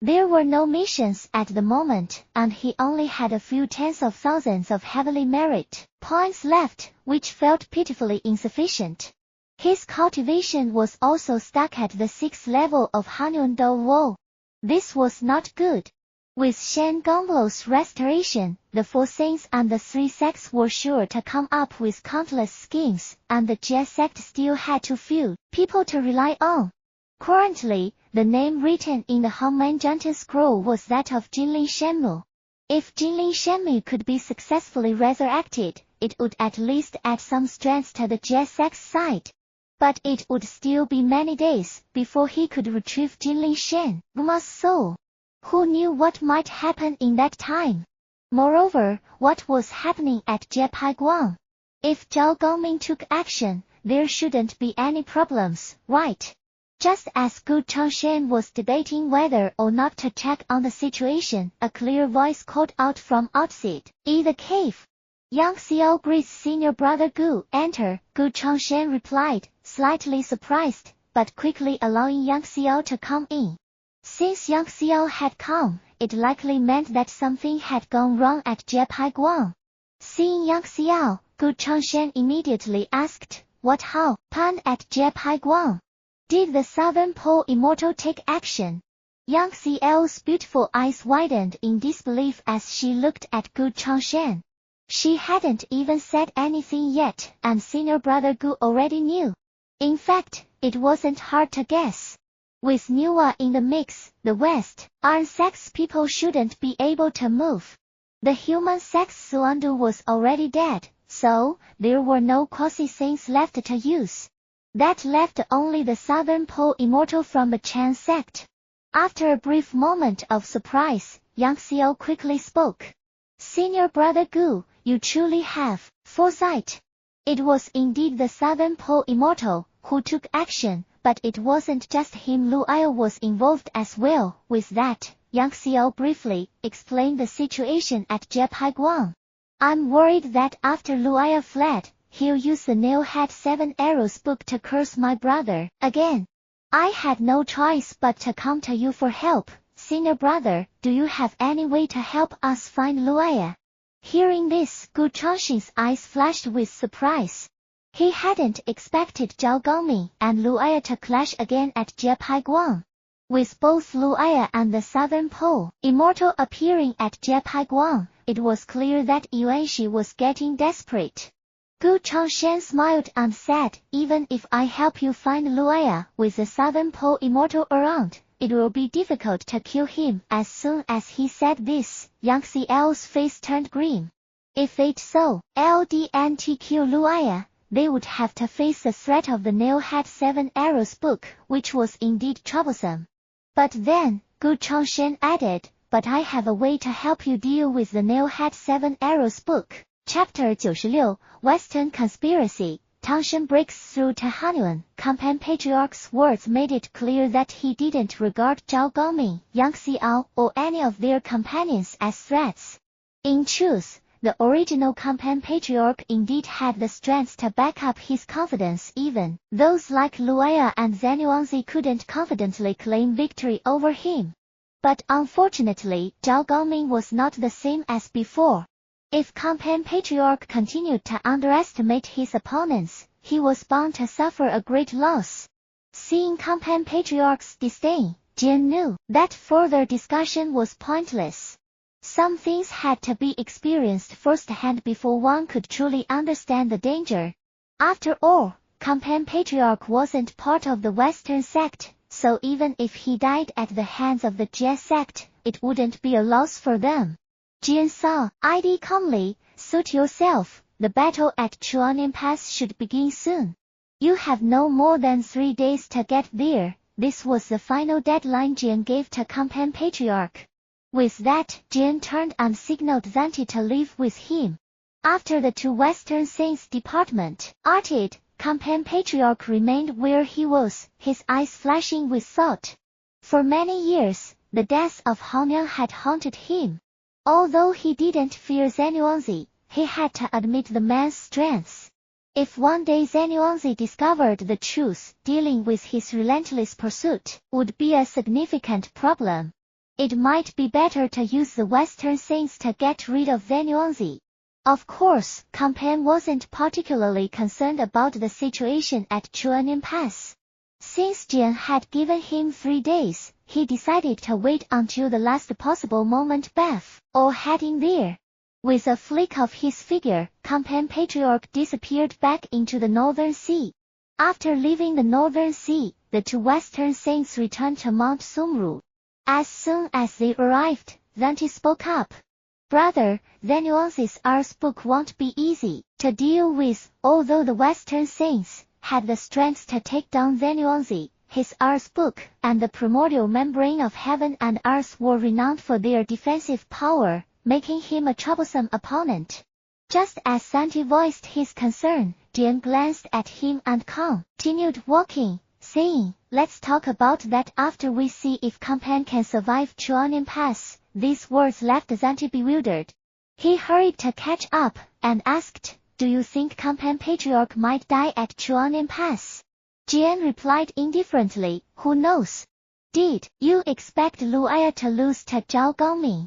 There were no missions at the moment, and he only had a few tens of thousands of heavily merit points left, which felt pitifully insufficient. His cultivation was also stuck at the 6th level of Hanyun Do Wo. This was not good. With Shen Gongbao's restoration, the 4 saints and the 3 sects were sure to come up with countless schemes, and the Jie sect still had too few people to rely on. Currently, the name written in the Hongmen Junta scroll was that of Jinlin Shenmu. If Jinlin Shenmu could be successfully resurrected, it would at least add some strength to the Jie sect's side. But it would still be many days before he could retrieve Jinlin Shenmu's soul. Who knew what might happen in that time? Moreover, what was happening at Jiejiao? If Zhao Gongming took action, there shouldn't be any problems, right? Just as Gu Changsheng was debating whether or not to check on the situation, a clear voice called out from outside the cave. Jiang Ziya greets senior brother Gu. Enter, Gu Changsheng replied, slightly surprised, but quickly allowing Jiang Ziya to come in. Since Jiang Ziya had come, it likely meant that something had gone wrong at Jiejiao. Seeing Jiang Ziya, Gu Changsheng immediately asked, what happened at Jiejiao? Did the Southern Pole Immortal take action? Jiang Ziya's beautiful eyes widened in disbelief as she looked at Gu Changsheng. She hadn't even said anything yet, and senior brother Gu already knew. In fact, it wasn't hard to guess. With Nuwa in the mix, the West sect's people shouldn't be able to move. The human sect's Suandu was already dead, so there were no quasi-saints left to use. That left only the Southern Pole Immortal from the Chan sect. After a brief moment of surprise, Jiang Ziya quickly spoke. Senior brother Gu, you truly have foresight. It was indeed the Southern Pole Immortal who took action, but it wasn't just him. Luaya was involved as well. With that, Jiang Ziya briefly explained the situation at Jiejiao. I'm worried that after Luaya fled, he'll use the Nail-Head 7 Arrows book to curse my brother again. I had no choice but to come to you for help. Senior brother, do you have any way to help us find Luaya? Hearing this, Gu Changsheng's eyes flashed with surprise. He hadn't expected Zhao Gongming and Luaya to clash again at Jiejiao. With both Luaya and the Southern Pole Immortal appearing at Jiejiao, it was clear that Yuanxi was getting desperate. Gu Changsheng smiled and said, even if I help you find Luaya with the Southern Pole Immortal around, it will be difficult to kill him. As soon as he said this, Jiang Ziya's face turned green. If it's so, LDNTQ Luaya, they would have to face the threat of the Nail-Head 7 Arrows book, which was indeed troublesome. But then, Gu Changsheng added, but I have a way to help you deal with the Nail-Head 7 Arrows book. Chapter 96, Western Conspiracy. Tongtian breaks through to Hanyun. Companion Patriarch's words made it clear that he didn't regard Zhao Gongming, Jiang Ziya, or any of their companions as threats. In truth, the original Companion Patriarch indeed had the strength to back up his confidence. Even those like Luaya and Zenuanzi couldn't confidently claim victory over him. But unfortunately, Zhao Gongming was not the same as before. If Companion Patriarch continued to underestimate his opponents, he was bound to suffer a great loss. Seeing Compan Patriarch's disdain, Jian knew that further discussion was pointless. Some things had to be experienced firsthand before one could truly understand the danger. After all, Compan Patriarch wasn't part of the Western sect, so even if he died at the hands of the Jie sect, it wouldn't be a loss for them. Jian saw, "Id calmly, suit yourself, the battle at Chuanin Pass should begin soon. You have no more than 3 days to get there." This was the final deadline Jian gave to Compan Patriarch. With that, Jian turned and signaled Zanti to leave with him. After the two Western Saints' department arted, Compan Patriarch remained where he was, his eyes flashing with thought. For many years, the death of Hongniang had haunted him. Although he didn't fear Zenuanzi, he had to admit the man's strengths. If one day Zenuanzi discovered the truth, dealing with his relentless pursuit would be a significant problem. It might be better to use the Western Saints to get rid of Zenuanzi. Of course, Compan wasn't particularly concerned about the situation at Chuanin Pass. Since Jian had given him 3 days, he decided to wait until the last possible moment before heading there. With a flick of his figure, Compan Patriarch disappeared back into the Northern Sea. After leaving the Northern Sea, the two Western Saints returned to Mount Sumru. As soon as they arrived, Zanti spoke up. "Brother, Zenuanzi's Ars book won't be easy to deal with." Although the Western Saints had the strength to take down Zenuanzi, his Ars book and the primordial membrane of heaven and earth were renowned for their defensive power, making him a troublesome opponent. Just as Zanti voiced his concern, Jian glanced at him and continued walking, saying, "Let's talk about that after we see if Compan can survive Chuanin Pass." These words left Zanti bewildered. He hurried to catch up, and asked, "Do you think Compan Patriarch might die at Chuanin Pass?" Jian replied indifferently, "Who knows? Did you expect Luaya to lose to Zhao Gangming?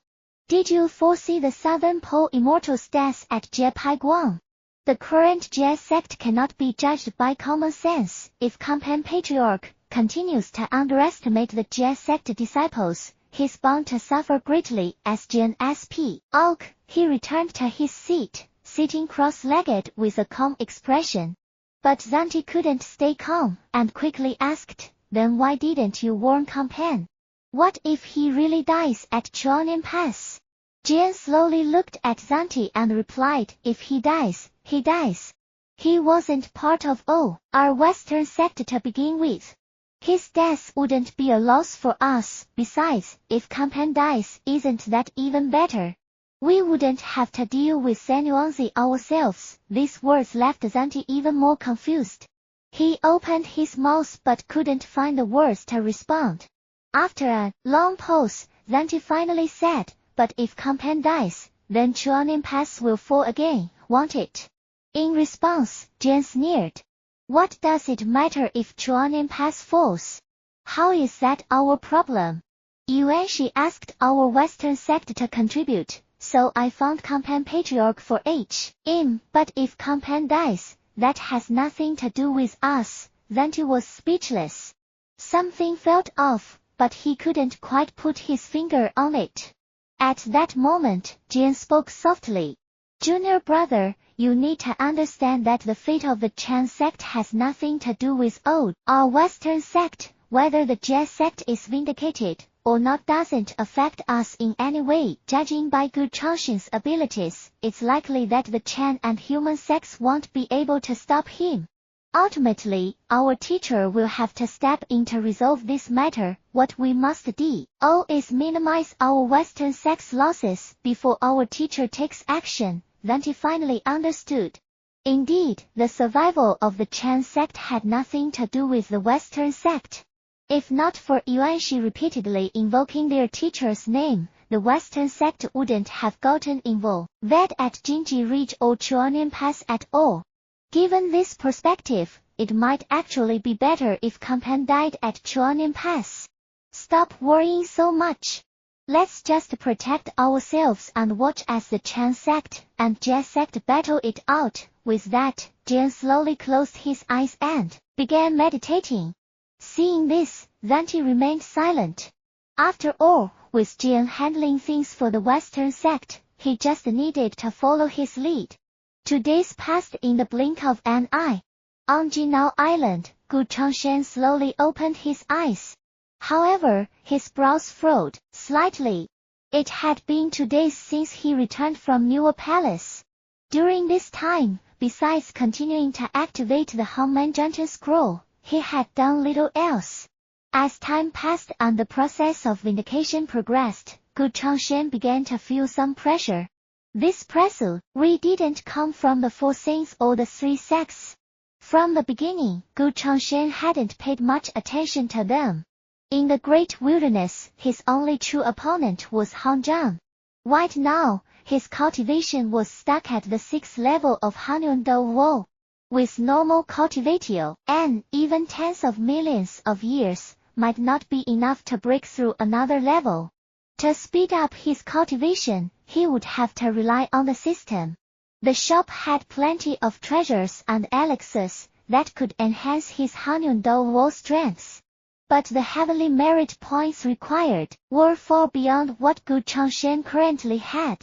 Did you foresee the Southern Pole Immortals' death at Jiejiao? The current Jie sect cannot be judged by common sense. If Compan Patriarch continues to underestimate the Jie sect disciples, he's bound to suffer greatly." As Jian spoke, he returned to his seat, sitting cross-legged with a calm expression. But Zanti couldn't stay calm, and quickly asked, "Then why didn't you warn Compan? What if he really dies at Chuanin Pass?" Jian slowly looked at Zanti and replied, "If he dies, he dies. He wasn't part of our Western sect to begin with. His death wouldn't be a loss for us. Besides, if Compan dies, isn't that even better? We wouldn't have to deal with Zenuanzi ourselves." These words left Zanti even more confused. He opened his mouth but couldn't find the words to respond. After a long pause, Zanti finally said, "But if Compan dies, then Chuanin Pass will fall again, won't it?" In response, Jian sneered. "What does it matter if Chuanin Pass falls? How is that our problem? Yuanshi asked our Western sect to contribute, so I found Compan Patriarch for him. But if Compan dies, that has nothing to do with us." Zanti was speechless. Something felt off, but he couldn't quite put his finger on it. At that moment, Jian spoke softly. "Junior brother, you need to understand that the fate of the Chan sect has nothing to do with our Western sect. Whether the Jie sect is vindicated or not doesn't affect us in any way. Judging by Gu Changsheng's abilities, it's likely that the Chan and human sects won't be able to stop him. Ultimately, our teacher will have to step in to resolve this matter. What we must do is minimize our Western sect's losses before our teacher takes action." Zanti finally understood. Indeed, the survival of the Chan sect had nothing to do with the Western sect. If not for Yuanshi repeatedly invoking their teacher's name, the Western sect wouldn't have gotten involved at Jingji Ridge or Chuanin Pass at all. Given this perspective, it might actually be better if Compan died at Chuanin Pass. Stop worrying so much. Let's just protect ourselves and watch as the Chan sect and Jie sect battle it out. With that, Jiang slowly closed his eyes and began meditating. Seeing this, Zanti remained silent. After all, with Jiang handling things for the Western sect, he just needed to follow his lead. 2 days passed in the blink of an eye. On Jiejiao Island, Gu Changsheng slowly opened his eyes. However, his brows furrowed slightly. It had been 2 days since he returned from Newer Palace. During this time, besides continuing to activate the Hongmen Junction scroll, he had done little else. As time passed and the process of vindication progressed, Gu Changsheng began to feel some pressure. This pressure really didn't come from the Four Saints or the Three Sects. From the beginning, Gu Changsheng hadn't paid much attention to them. In the Great Wilderness, his only true opponent was Han Zhang. Right now, his cultivation was stuck at the 6th level of Hanyun Wo. With normal cultivatio, and even tens of millions of years might not be enough to break through another level. To speed up his cultivation, he would have to rely on the system. The shop had plenty of treasures and elixirs that could enhance his Hanyun Wo strengths. But the heavenly merit points required were far beyond what Gu Changsheng currently had.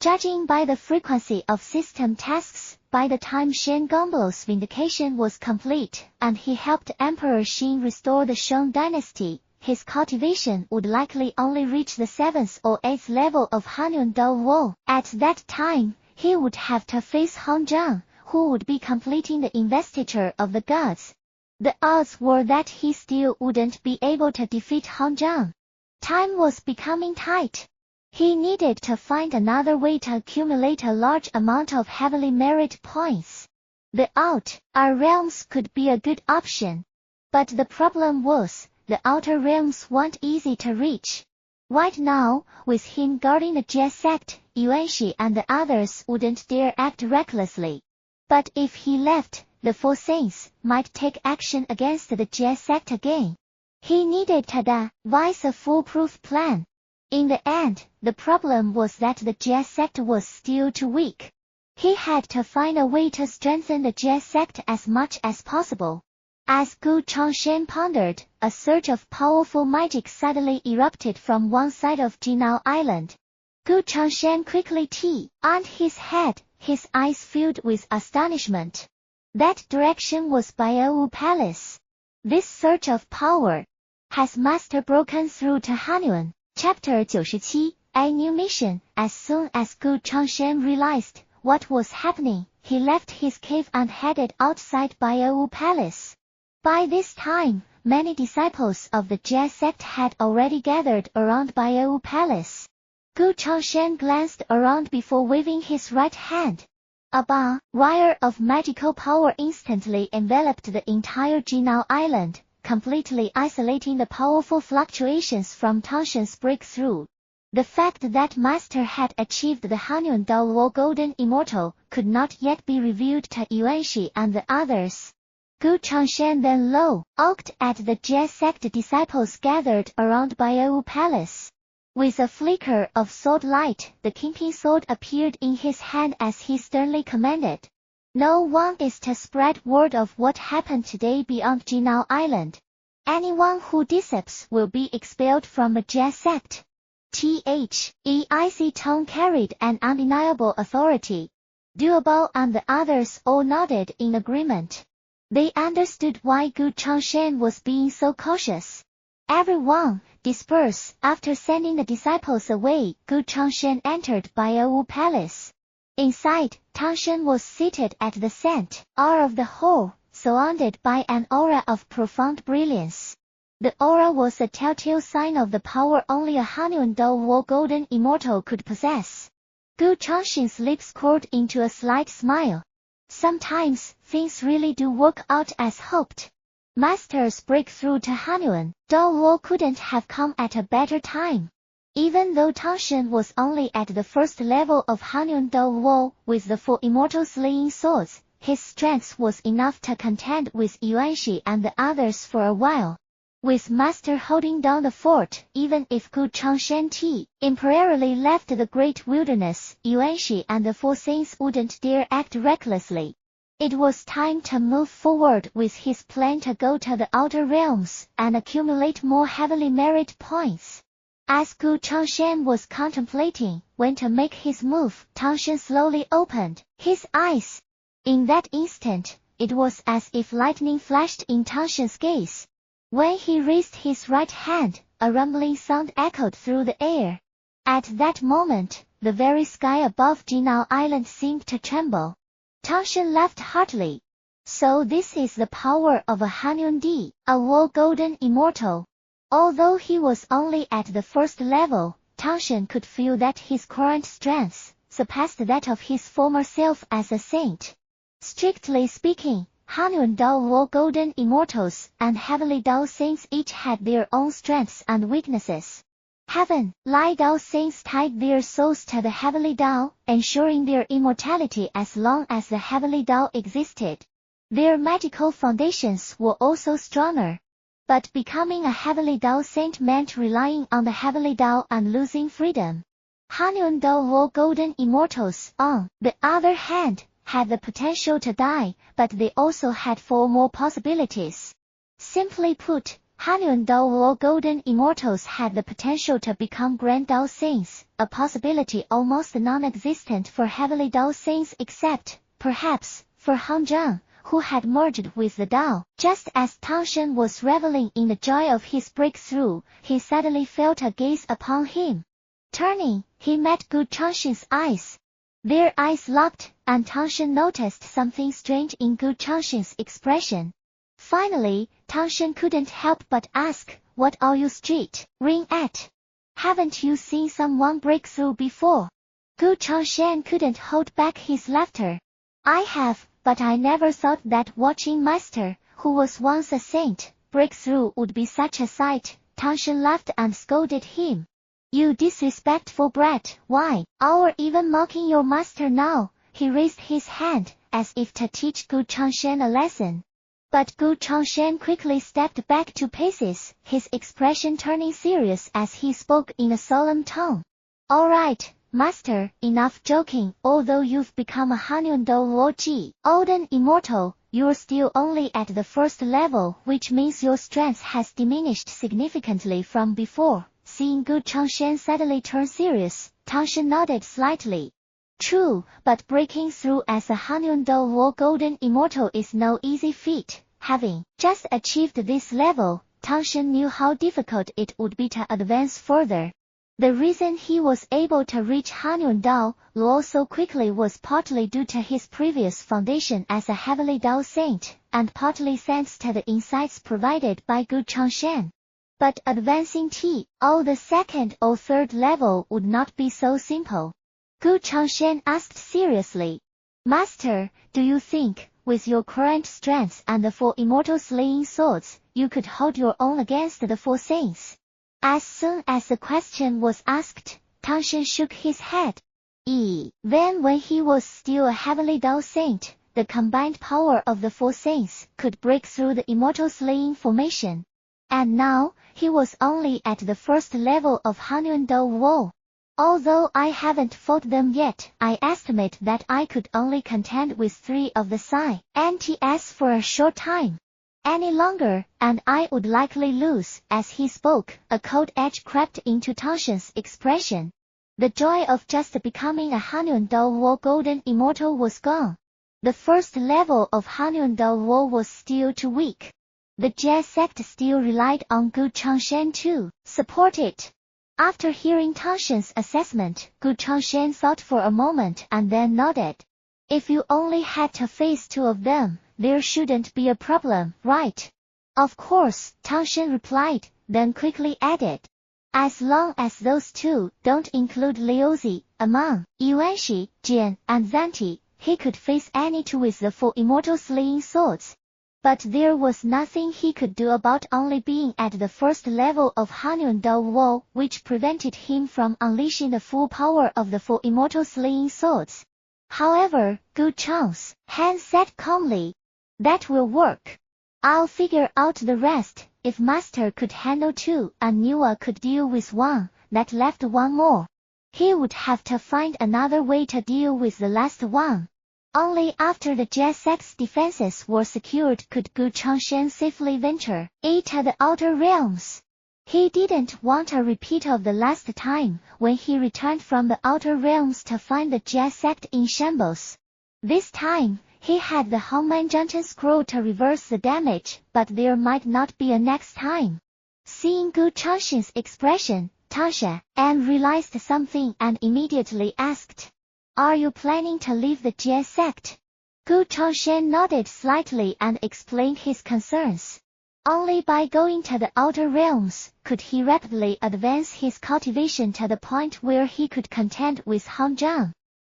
Judging by the frequency of system tasks, by the time Shen Gongbo's vindication was complete, and he helped Emperor Xin restore the Shang dynasty, his cultivation would likely only reach the 7th or 8th level of Hanyun Wo. At that time, he would have to face Han Zhang, who would be completing the investiture of the gods. The odds were that he still wouldn't be able to defeat Han Zhang. Time was becoming tight. He needed to find another way to accumulate a large amount of heavenly merit points. The outer realms could be a good option. But the problem was, the outer realms weren't easy to reach. Right now, with him guarding the Jie sect, Yuanxi and the others wouldn't dare act recklessly. But if he left, the Four Saints might take action against the Jie sect again. He needed to devise a foolproof plan. In the end, the problem was that the Jie sect was still too weak. He had to find a way to strengthen the Jie sect as much as possible. As Gu Changsheng pondered, a surge of powerful magic suddenly erupted from one side of Jiejiao Island. Gu Changsheng quickly turned his head, his eyes filled with astonishment. That direction was Baiwu Palace. This surge of power. Has Master broken through to Hanyun? Chapter 97, A New Mission. As soon as Gu Changsheng realized what was happening, he left his cave and headed outside Baiwu Palace. By this time, many disciples of the Jie sect had already gathered around Baiwu Palace. Gu Changsheng glanced around before waving his right hand. A barrier of magical power instantly enveloped the entire Jiejiao Island, completely isolating the powerful fluctuations from Tongtian's breakthrough. The fact that Master had achieved the Hanyun Wo Golden Immortal could not yet be revealed to Yuanxi and the others. Gu Changsheng then looked at the Jie sect disciples gathered around Baiwu Palace. With a flicker of sword light, the Kingpin sword appeared in his hand as he sternly commanded. No one is to spread word of what happened today beyond Jiejiao Island. Anyone who disrupts will be expelled from the Jie sect. The tone carried an undeniable authority. Duobo and the others all nodded in agreement. They understood why Gu Changsheng was being so cautious. Everyone, disperse. After sending the disciples away, Gu Changsheng entered Baiwu Palace. Inside, Tongtian was seated at the center of the hall, surrounded by an aura of profound brilliance. The aura was a telltale sign of the power only a Hanyun Wo Golden Immortal could possess. Gu Changsheng's lips curled into a slight smile. Sometimes, things really do work out as hoped. Master's breakthrough to Hanyun Wo couldn't have come at a better time. Even though Tongtian was only at the first level of Hanyun Wo, with the 4 immortal slaying swords, his strength was enough to contend with Yuanxi and the others for a while. With Master holding down the fort, even if Gu Changsheng temporarily left the Great Wilderness, Yuanxi and the Four Saints wouldn't dare act recklessly. It was time to move forward with his plan to go to the outer realms and accumulate more heavily merit points. As Gu Changsheng was contemplating when to make his move, Tongtian slowly opened his eyes. In that instant, it was as if lightning flashed in Tongtian's gaze. When he raised his right hand, a rumbling sound echoed through the air. At that moment, the very sky above Jiejiao Island seemed to tremble. Tongtian laughed heartily. So this is the power of a Hanyundi, a War Golden Immortal. Although he was only at the first level, Tongtian could feel that his current strength surpassed that of his former self as a saint. Strictly speaking, Hanyun Dao War Golden Immortals and Heavenly Dao Saints each had their own strengths and weaknesses. Heaven, Lai Dao Saints tied their souls to the Heavenly Dao, ensuring their immortality as long as the Heavenly Dao existed. Their magical foundations were also stronger. But becoming a Heavenly Dao Saint meant relying on the Heavenly Dao and losing freedom. Hanyun Dao War Golden Immortals, on the other hand, had the potential to die, but they also had 4 more possibilities. Simply put, Hanyun Dao War Golden Immortals had the potential to become Grand Dao Saints, a possibility almost non-existent for Heavenly Dao Saints except, perhaps, for Hongzheng, who had merged with the Dao. Just as Tongtian was reveling in the joy of his breakthrough, he suddenly felt a gaze upon him. Turning, he met Gu Changsheng's eyes. Their eyes locked, and Tongtian noticed something strange in Gu Changsheng's expression. Finally, Tongtian couldn't help but ask, "What are you ring at? Haven't you seen someone break through before?" Gu Changsheng couldn't hold back his laughter. "I have, but I never thought that watching Master, who was once a saint, break through would be such a sight." Tongtian laughed and scolded him. "You disrespectful brat, why, are even mocking your master now?" He raised his hand, as if to teach Gu Changsheng a lesson. But Gu Changsheng quickly stepped back 2 paces, his expression turning serious as he spoke in a solemn tone. "All right, Master, enough joking. Although you've become a Hanyun Dao War Golden Immortal, you're still only at the first level, which means your strength has diminished significantly from before." Seeing Gu Changsheng suddenly turn serious, Tongtian nodded slightly. "True, but breaking through as a Hanyun Dao War Golden Immortal is no easy feat." Having just achieved this level, Tongtian knew how difficult it would be to advance further. The reason he was able to reach Hanyun Dao Luo so quickly was partly due to his previous foundation as a Heavenly Dao Saint, and partly thanks to the insights provided by Gu Changsheng. But advancing the 2nd or 3rd level would not be so simple. Gu Changsheng asked seriously, "Master, do you think, with your current strength and the 4 immortal slaying swords, you could hold your own against the 4 saints?" As soon as the question was asked, Tongtian shook his head. Then when he was still a Heavenly Dao Saint, the combined power of the 4 saints could break through the immortal slaying formation. And now, he was only at the 1st level of Hanyun Dao War. "Although I haven't fought them yet, I estimate that I could only contend with 3 of the NTS for a short time. Any longer, and I would likely lose." As he spoke, a cold edge crept into Tongtian's expression. The joy of just becoming a Hanyun Dao War Golden Immortal was gone. The 1st level of Hanyun Dao War was still too weak. The Jie sect still relied on Gu Changsheng to support it. After hearing Tongtian's assessment, Gu Changsheng thought for a moment and then nodded. "If you only had to face 2 of them, there shouldn't be a problem, right?" "Of course," Tongtian replied, then quickly added, "as long as those 2 don't include Laozi, among Yuanxi, Jian, and Zanti, he could face any 2 with the 4 immortal slaying swords." But there was nothing he could do about only being at the 1st level of Hanyun Dao War, which prevented him from unleashing the full power of the 4 immortal slaying swords. However, Gu Changsheng said calmly, "That will work. I'll figure out the rest. If Master could handle 2 and Nuwa could deal with 1, that left 1 more. He would have to find another way to deal with the last one." Only after the Jie sect's defenses were secured could Gu Changsheng safely venture into the outer realms. He didn't want a repeat of the last time when he returned from the outer realms to find the Jie sect in shambles. This time, he had the Hongman Junction scroll to reverse the damage, but there might not be a next time. Seeing Gu Changsheng's expression, Tongtian realized something and immediately asked, "Are you planning to leave the Jie sect?" Gu Changsheng nodded slightly and explained his concerns. Only by going to the outer realms could he rapidly advance his cultivation to the point where he could contend with Han Zhang.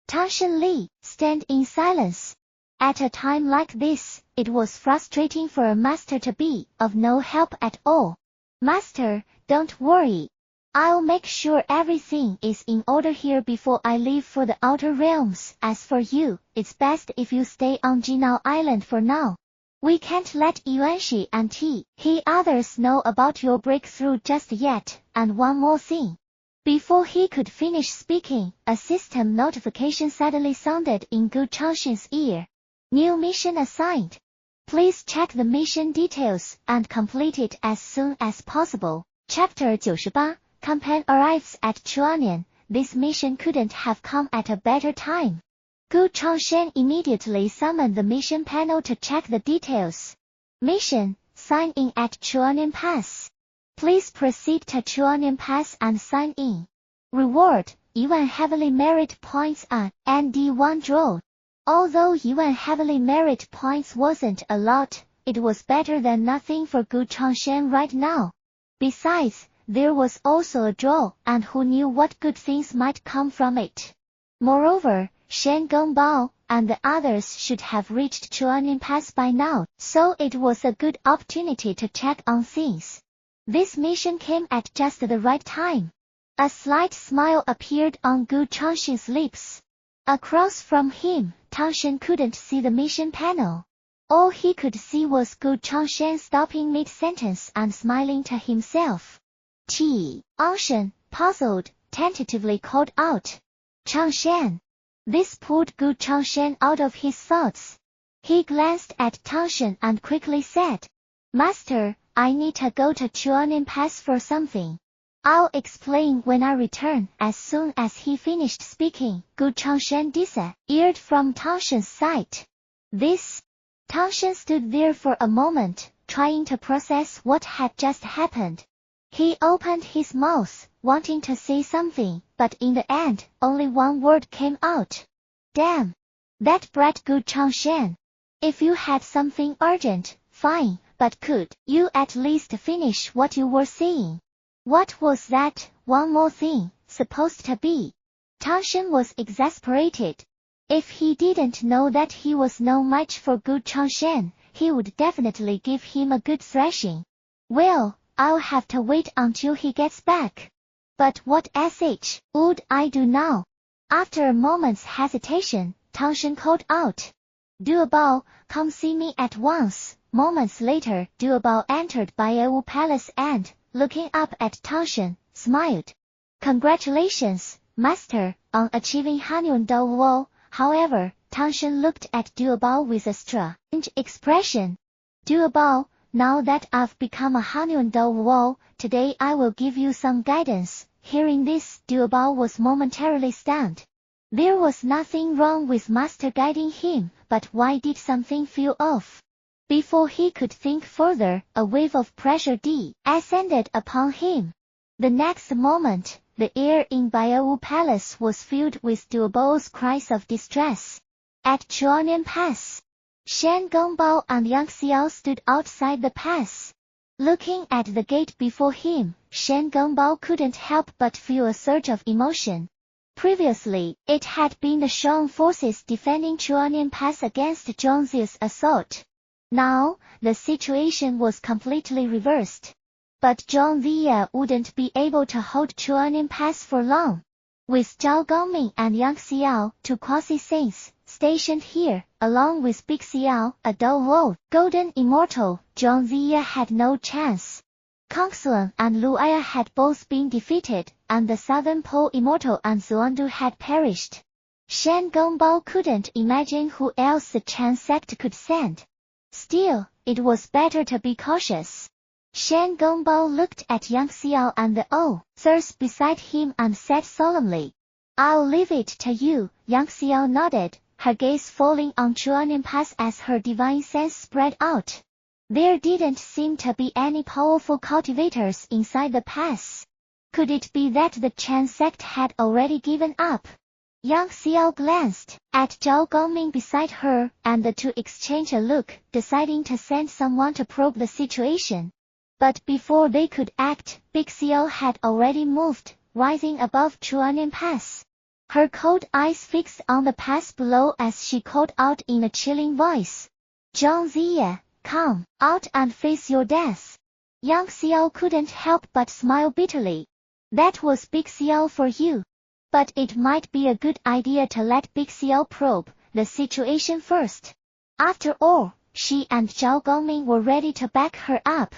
Tongtian Li, stand in silence. At a time like this, it was frustrating for a master to be of no help at all. "Master, don't worry. I'll make sure everything is in order here before I leave for the outer realms. As for you, it's best if you stay on Jiejiao Island for now. We can't let Yuanxi and he others know about your breakthrough just yet, and one more thing." Before he could finish speaking, a system notification suddenly sounded in Gu Changsheng's ear. "New mission assigned. Please check the mission details and complete it as soon as possible." Chapter 98, Campaign arrives at Chuanian. This mission couldn't have come at a better time. Gu Changsheng immediately summoned the mission panel to check the details. Mission, sign in at Chuanian Pass. Please proceed to Chuanian Pass and sign in. Reward, Yuan heavily merit points on ND1 draw. Although Yuan heavily merit points wasn't a lot, it was better than nothing for Gu Changsheng right now. Besides, there was also a draw, and who knew what good things might come from it. Moreover, Shen Gongbao and the others should have reached Chuanian Pass by now, so it was a good opportunity to check on things. This mission came at just the right time. A slight smile appeared on Gu Changsheng's lips. Across from him, Tongtian couldn't see the mission panel. All he could see was Gu Changsheng stopping mid-sentence and smiling to himself. Angshan, puzzled, tentatively called out, "Changsheng." This pulled Gu Changsheng out of his thoughts. He glanced at Tongtian and quickly said, "Master, I need to go to Chuanian Pass for something. I'll explain when I return." As soon as he finished speaking, Gu Changsheng disappeared from Tongtian's sight. Tongtian stood there for a moment, trying to process what had just happened. He opened his mouth, wanting to say something, but in the end, only one word came out. "Damn. That brat Gu Changsheng. If you had something urgent, fine, but could you at least finish what you were saying?" What was that one more thing supposed to be? Tongtian was exasperated. If he didn't know that he was no match for Gu Changsheng, he would definitely give him a good thrashing. Well, I'll have to wait until he gets back. But what would I do now? After a moment's hesitation, Tongtian called out, "Duobao, come see me at once." Moments later, Duobao entered Baiwu Palace and, looking up at Tongtian, smiled. "Congratulations, Master, on achieving Hanyun Douwo." However, Tongtian looked at Duobao with a strange expression. "Duobao, now that I've become a Hanyun Douwo, today I will give you some guidance." Hearing this, Duobao was momentarily stunned. There was nothing wrong with Master guiding him, but why did something feel off? Before he could think further, a wave of pressure descended upon him. The next moment, the air in Baiwu Palace was filled with Duobao's cries of distress. At Chuanian Pass, Shen Gongbao and Yang Xiao stood outside the pass. Looking at the gate before him, Shen Gongbao couldn't help but feel a surge of emotion. Previously, it had been the Shang forces defending Chuanian Pass against Jiang Ziya's assault. Now, the situation was completely reversed. But Jiang Ziya wouldn't be able to hold Chuanian Pass for long. With Zhao Gongming and Yang Xiao, two quasi-saints, stationed here, along with Big Xiao, a dual golden immortal, Jiang Ziya had no chance. Kongslan and Luaya had both been defeated, and the Southern Pole immortal and Zuandu had perished. Shen Gongbao couldn't imagine who else the Chan sect could send. Still, it was better to be cautious. Shen Gongbao looked at Yang Xiao and the others beside him and said solemnly, "I'll leave it to you." Yang Xiao nodded, her gaze falling on Chuanin Pass as her divine sense spread out. There didn't seem to be any powerful cultivators inside the pass. Could it be that the Chan sect had already given up? Yang Xiao glanced at Zhao Gongming beside her, and the two exchanged a look, deciding to send someone to probe the situation. But before they could act, Big Xiao had already moved, rising above Chuanin Pass. Her cold eyes fixed on the pass below as she called out in a chilling voice, "Jiang Ziya, come out and face your death." Yang Xiao couldn't help but smile bitterly. That was Big Xiao for you. But it might be a good idea to let Big Xiao probe the situation first. After all, she and Zhao Gongming were ready to back her up.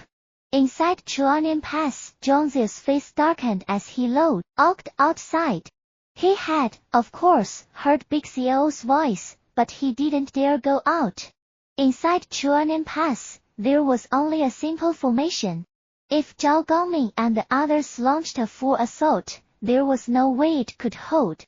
Inside Chuanin Pass, Jiang Ziya's face darkened as he looked outside. He had, of course, heard Big Xiao's voice, but he didn't dare go out. Inside Chuanin Pass, there was only a simple formation. If Zhao Gongming and the others launched a full assault, there was no way it could hold.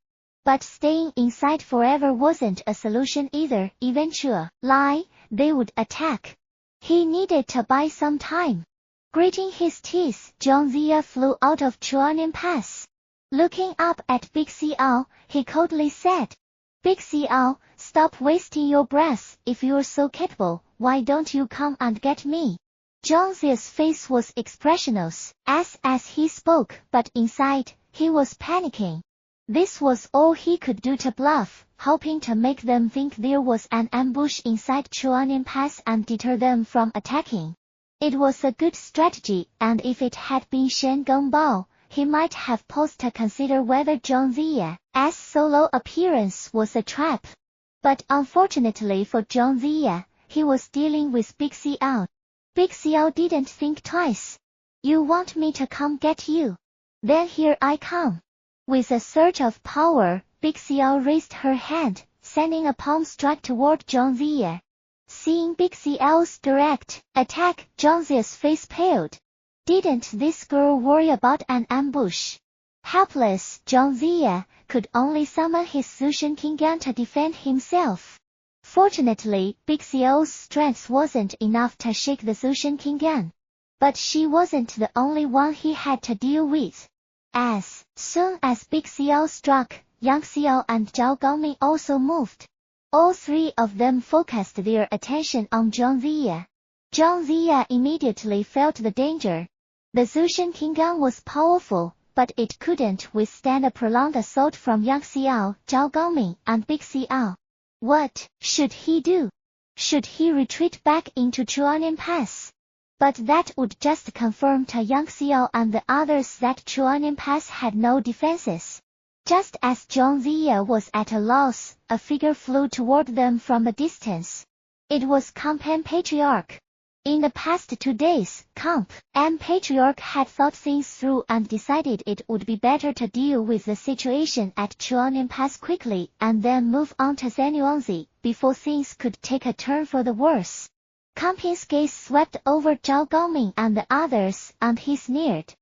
But staying inside forever wasn't a solution either. Eventually, they would attack. He needed to buy some time. Gritting his teeth, Jiang Ziya flew out of Chuanin Pass. Looking up at Big Xiao, he coldly said, "Big Xiao, stop wasting your breath. If you're so capable, why don't you come and get me?" Jiang Ziya's face was expressionless as he spoke, but inside, he was panicking. This was all he could do to bluff, hoping to make them think there was an ambush inside Chuanin Pass and deter them from attacking. It was a good strategy, and if it had been Shen Gongbao, he might have paused to consider whether Jiang Ziya's solo appearance was a trap. But unfortunately for Jiang Ziya, he was dealing with Big Xiao. Big Xiao didn't think twice. "You want me to come get you? Then here I come." With a surge of power, Big Xiao raised her hand, sending a palm strike toward Jiang Ziya. Seeing Big Xiao's direct attack, Jiang Ziya's face paled. Didn't this girl worry about an ambush? Helpless, Jiang Ziya could only summon his Zushan Qingyan to defend himself. Fortunately, Big Xiao's strength wasn't enough to shake the Zushan Qingyan. But she wasn't the only one he had to deal with. As soon as Big Xiao struck, Yang Xiao and Zhao Gongming also moved. All three of them focused their attention on Jiang Ziya. Jiang Ziya immediately felt the danger. The Zushan Qingyan was powerful, but it couldn't withstand a prolonged assault from Yang Xiao, Zhao Gongming, and Big Xiao. What should he do? Should he retreat back into Chuanin Pass? But that would just confirm to Yang Xiao and the others that Chuanin Pass had no defenses. Just as Jiang Ziya was at a loss, a figure flew toward them from a distance. It was Comp-M Patriarch. In the past 2 days, Comp-M Patriarch had thought things through and decided it would be better to deal with the situation at Chuanin Pass quickly and then move on to Zhenyuanzi before things could take a turn for the worse. Comp-M's gaze swept over Zhao Gongming and the others, and he sneered.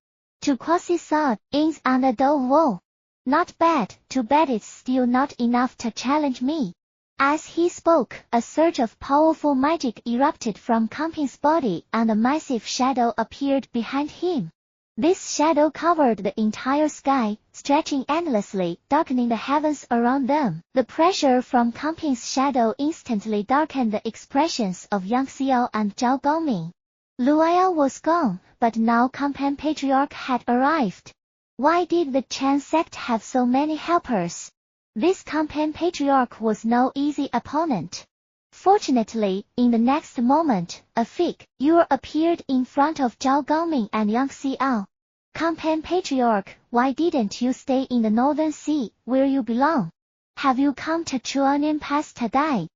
"To quasi saw ins on the door wall. Not bad, too bad it's still not enough to challenge me." As he spoke, a surge of powerful magic erupted from Comp-M's body and a massive shadow appeared behind him. This shadow covered the entire sky, stretching endlessly, darkening the heavens around them. The pressure from Comp-M's shadow instantly darkened the expressions of Yang Xiao and Zhao Gongming. Luoyao was gone, but now Comp-M Patriarch had arrived. Why did the Chan sect have so many helpers? This Comp-M Patriarch was no easy opponent. Fortunately, in the next moment, a figure appeared in front of Zhao Gongming and Yang Xiao. "Comp-M Patriarch, why didn't you stay in the Northern Sea, where you belong? Have you come to Chuanin Pass to die?"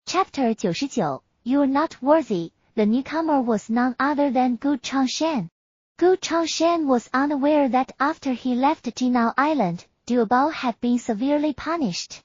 Chapter 99, You're Not Worthy. The newcomer was none other than Gu Changsheng. Gu Changsheng was unaware that after he left Jinao Island, Duobao had been severely punished.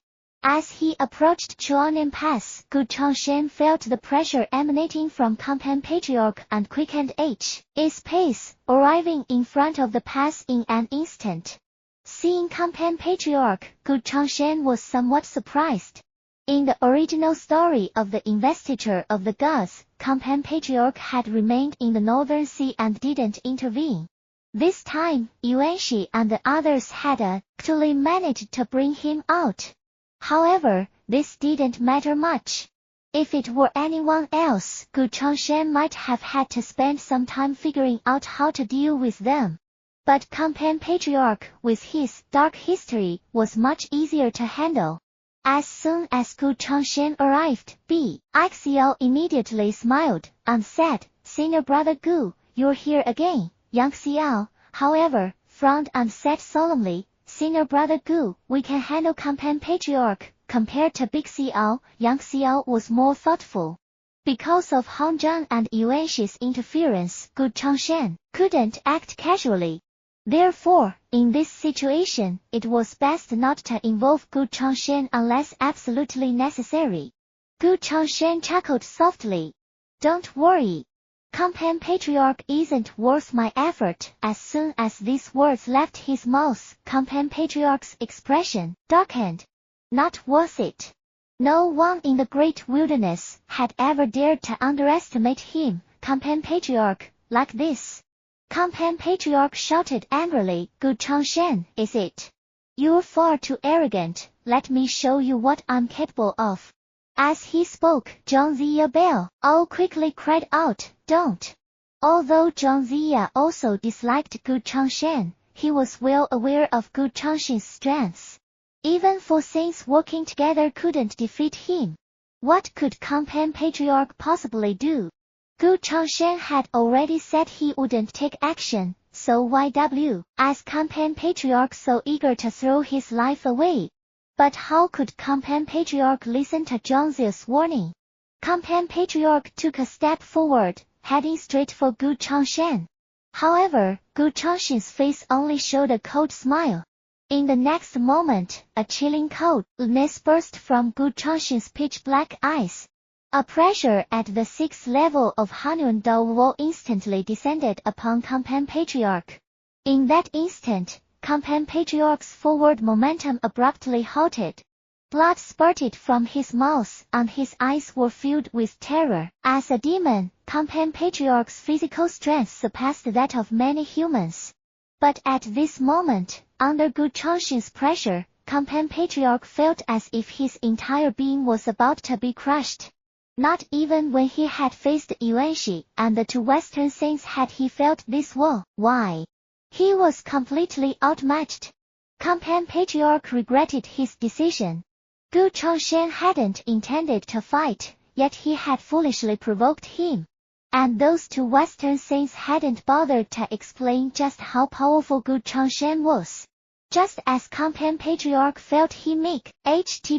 As he approached Chuanin Pass, Gu Changsheng felt the pressure emanating from Kanpan Patriarch and quickened its pace, arriving in front of the pass in an instant. Seeing Kanpan Patriarch, Gu Changsheng was somewhat surprised. In the original story of the investiture of the gods, Kanpan Patriarch had remained in the northern sea and didn't intervene. This time, Yuanxi and the others had actually managed to bring him out. However, this didn't matter much. If it were anyone else, Gu Changsheng might have had to spend some time figuring out how to deal with them. But Kanpan Patriarch, with his dark history, was much easier to handle. As soon as Gu Changsheng arrived, Xiao immediately smiled and said, "Senior brother Gu, you're here again." Yang Xiao, however, frowned and said solemnly, "Senior brother Gu, we can handle Kanpan Patriarch." Compared to Big Xiao, Yang Xiao was more thoughtful. Because of Han Zhang and Yuanxi's interference, Gu Changsheng couldn't act casually. Therefore, in this situation, it was best not to involve Gu Changsheng unless absolutely necessary. Gu Changsheng chuckled softly. "Don't worry. Kanpan Patriarch isn't worth my effort." As soon as these words left his mouth, Kanpan Patriarch's expression darkened. Not worth it. No one in the great wilderness had ever dared to underestimate him, Kanpan Patriarch, like this. Kanpan Patriarch shouted angrily, "Gu Changsheng, is it? You're far too arrogant. Let me show you what I'm capable of." As he spoke, Jiang Ziya quickly cried out, "Don't." Although Jiang Ziya also disliked Gu Changsheng, he was well aware of Gu Changsheng's strengths. Even four saints working together couldn't defeat him. What could Kanpan Patriarch possibly do? Gu Changsheng had already said he wouldn't take action, so why as Kanpan Patriarch so eager to throw his life away? But how could Kanpan Patriarch listen to Jiang Ziya's warning? Kanpan Patriarch took a step forward, heading straight for Gu Changsheng. However, Gu Changsheng's face only showed a cold smile. In the next moment, a chilling coldness burst from Gu Changsheng's pitch-black eyes. A pressure at the 6th level of Hanun Dao Wall instantly descended upon Kanpan Patriarch. In that instant, Kanpan Patriarch's forward momentum abruptly halted. Blood spurted from his mouth and his eyes were filled with terror. As a demon, Kanpan Patriarch's physical strength surpassed that of many humans. But at this moment, under Gu Changsheng's pressure, Kanpan Patriarch felt as if his entire being was about to be crushed. Not even when he had faced Yuanxi and the two Western saints had he felt this wall. Why? He was completely outmatched. Kanpan Patriarch regretted his decision. Gu Changsheng hadn't intended to fight, yet he had foolishly provoked him. And those two Western saints hadn't bothered to explain just how powerful Gu Changsheng was. Just as Kanpan Patriarch felt him make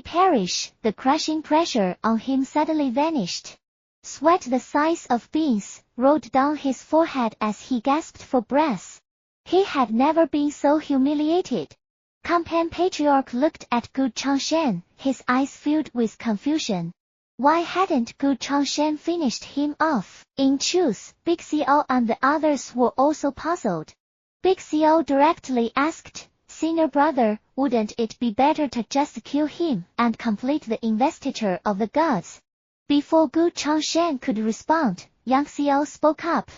perish, the crushing pressure on him suddenly vanished. Sweat the size of beans rolled down his forehead as he gasped for breath. He had never been so humiliated. Kanpan Patriarch looked at Gu Changsheng, his eyes filled with confusion. Why hadn't Gu Changsheng finished him off? In truth, Big Xiao and the others were also puzzled. Big Xiao directly asked, "Senior brother, wouldn't it be better to just kill him and complete the investiture of the gods?" Before Gu Changsheng could respond, Yang Xiao spoke up.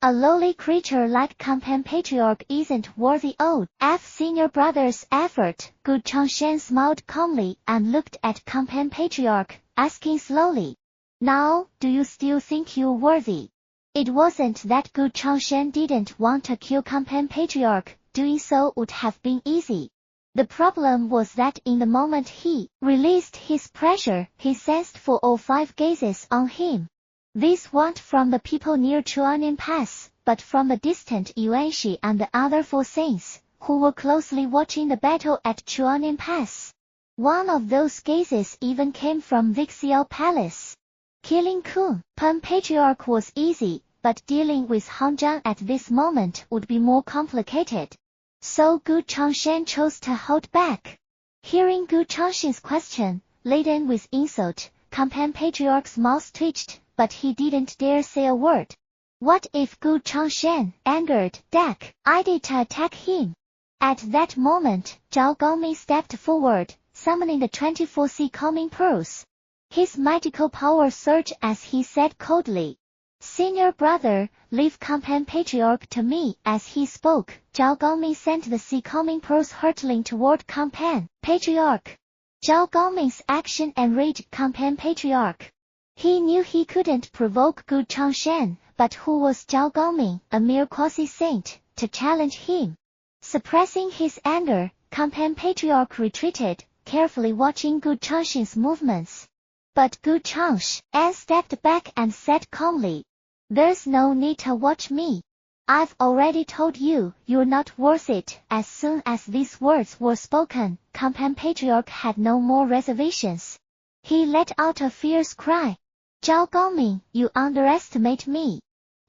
"A lowly creature like Kanpan Patriarch isn't worthy of senior brother's effort." Gu Changsheng smiled calmly and looked at Kanpan Patriarch, asking slowly, "Now, do you still think you're worthy?" It wasn't that Gu Changsheng didn't want to kill Kanpan Patriarch. Doing so would have been easy. The problem was that in the moment he released his pressure, he sensed 4 or 5 gazes on him. These weren't from the people near Chuanin Pass, but from the distant Yuanxi and the other 4 saints, who were closely watching the battle at Chuanin Pass. One of those gazes even came from Vixiao Palace. Killing Kanpan Patriarch was easy, but dealing with Han Zhang at this moment would be more complicated. So Gu Changsheng chose to hold back. Hearing Gu Changsheng's question, laden with insult, Companion Patriarch's mouth twitched, but he didn't dare say a word. What if Gu Changsheng, angered, idea to attack him? At that moment, Zhao Gongming stepped forward, summoning the 24C calming pearls. His magical power surged as he said coldly, "Senior brother, leave Companion Patriarch to me." As he spoke, Zhao Gongming sent the sea calming pearls hurtling toward Companion Patriarch. Zhao Gongming's action enraged Companion Patriarch. He knew he couldn't provoke Gu Changsheng, but who was Zhao Gongming, a mere quasi-saint, to challenge him? Suppressing his anger, Companion Patriarch retreated, carefully watching Gu Changsheng's movements. But Gu Changsheng stepped back and said calmly, "There's no need to watch me. I've already told you, you're not worth it." As soon as these words were spoken, Companion Patriarch had no more reservations. He let out a fierce cry. "Zhao Gongming, you underestimate me."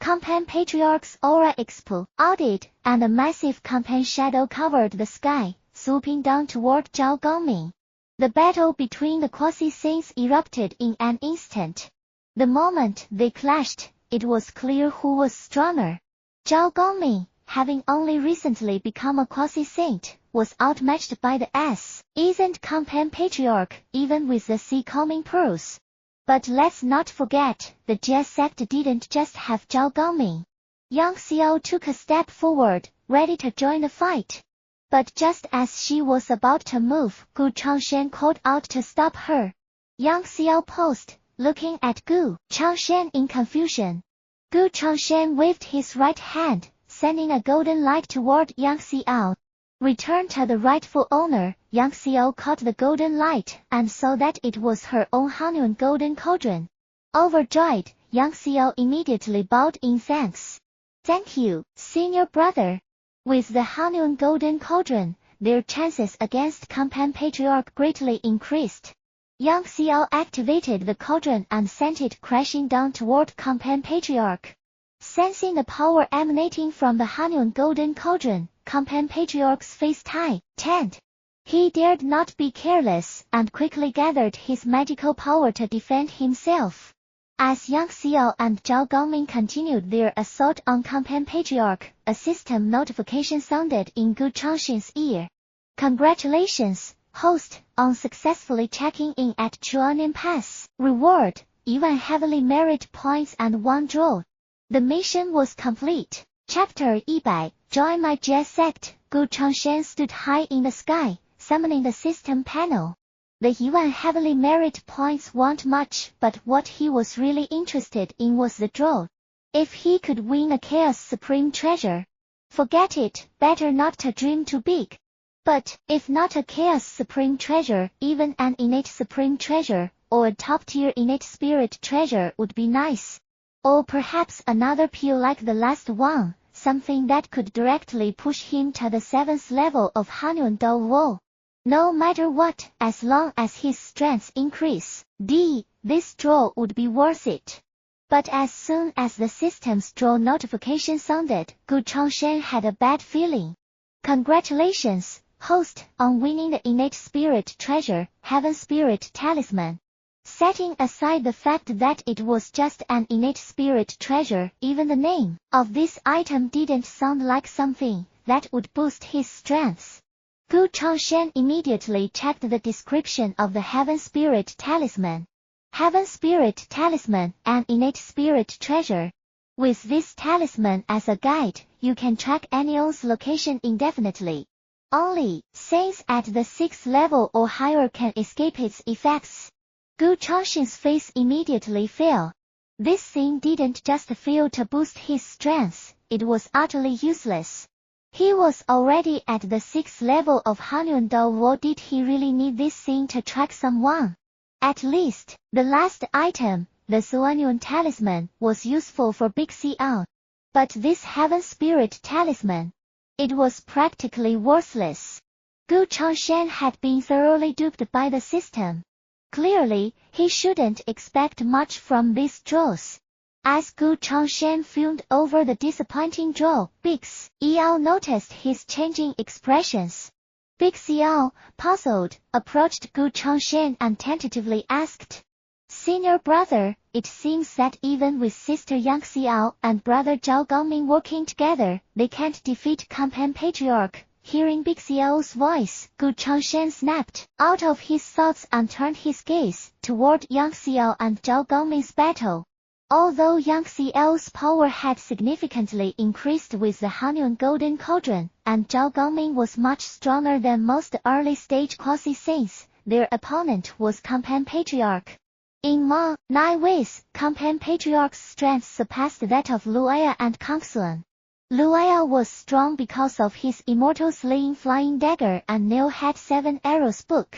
Companion Patriarch's aura exploded, and a massive Companion shadow covered the sky, swooping down toward Zhao Gongming. The battle between the quasi-saints erupted in an instant. The moment they clashed, it was clear who was stronger. Zhao Gongming, having only recently become a quasi-saint, was outmatched by the seasoned Companion Patriarch, even with the sea calming pearls. But let's not forget, the Jie sect didn't just have Zhao Gongming. Jiang Ziya took a step forward, ready to join the fight. But just as she was about to move, Gu Changsheng called out to stop her. Jiang Ziya paused, looking at Gu Changsheng in confusion. Gu Changsheng waved his right hand, sending a golden light toward Jiang Ziya. "Return to the rightful owner." Jiang Ziya caught the golden light and saw that it was her own Hanyun golden cauldron. Overjoyed, Jiang Ziya immediately bowed in thanks. "Thank you, senior brother." With the Hanyun golden cauldron, their chances against Companion Patriarch greatly increased. Jiang Ziya activated the cauldron and sent it crashing down toward Companion Patriarch. Sensing the power emanating from the Hanyun golden cauldron, Companion Patriarch's face tightened. He dared not be careless, and quickly gathered his magical power to defend himself. As Jiang Ziya and Zhao Gongming continued their assault on Companion Patriarch, a system notification sounded in Gu Changsheng's ear. "Congratulations, host, on successfully checking in at Chuanin Pass. Reward, 1 heavily merit points and 1 draw. The mission was complete." Chapter 100, Join my Jie sect. Gu Changsheng stood high in the sky, summoning the system panel. The 1 heavily merit points weren't much, but what he was really interested in was the draw. If he could win a Chaos Supreme treasure. Forget it, better not to dream too big. But, if not a Chaos Supreme treasure, even an innate Supreme treasure, or a top-tier innate spirit treasure would be nice. Or perhaps another peel like the last one, something that could directly push him to the 7th level of Hanyun Dao. No matter what, as long as his strengths increase, this draw would be worth it. But as soon as the system's draw notification sounded, Gu Changsheng had a bad feeling. "Congratulations, host, on winning the innate spirit treasure, Heaven Spirit Talisman." Setting aside the fact that it was just an innate spirit treasure, even the name of this item didn't sound like something that would boost his strengths. Gu Changsheng immediately checked the description of the Heaven Spirit Talisman. Heaven Spirit Talisman, an innate spirit treasure. With this talisman as a guide, you can track anyone's location indefinitely. Only saints at the 6th level or higher can escape its effects. Gu Changsheng's face immediately fell. This thing didn't just fail to boost his strengths, it was utterly useless. He was already at the 6th level of Hanyun Dao. Did he really need this thing to track someone? At least, the last item, the Suanyun Talisman, was useful for Big Xian. But this Heaven Spirit Talisman, it was practically worthless. Gu Changsheng had been thoroughly duped by the system. Clearly, he shouldn't expect much from these draws. As Gu Changsheng fumed over the disappointing draw, Big Xiao noticed his changing expressions. Big Xiao, puzzled, approached Gu Changsheng and tentatively asked, Senior brother, it seems that even with sister Yang Xiao and brother Zhao Gangming working together, they can't defeat Kanpan Patriarch. Hearing Big Xiao's voice, Gu Changsheng snapped out of his thoughts and turned his gaze toward Yang Xiao and Zhao Gangming's battle. Although Yang Xiao's power had significantly increased with the Hanyun Golden Cauldron, and Zhao Gangming was much stronger than most early-stage quasi-saints, their opponent was Kanpan Patriarch. In 9 ways, Kanpan Patriarch's strength surpassed that of Luaya and Kangxuan. Luaya was strong because of his Immortals laying flying dagger and Nail had 7 arrows book.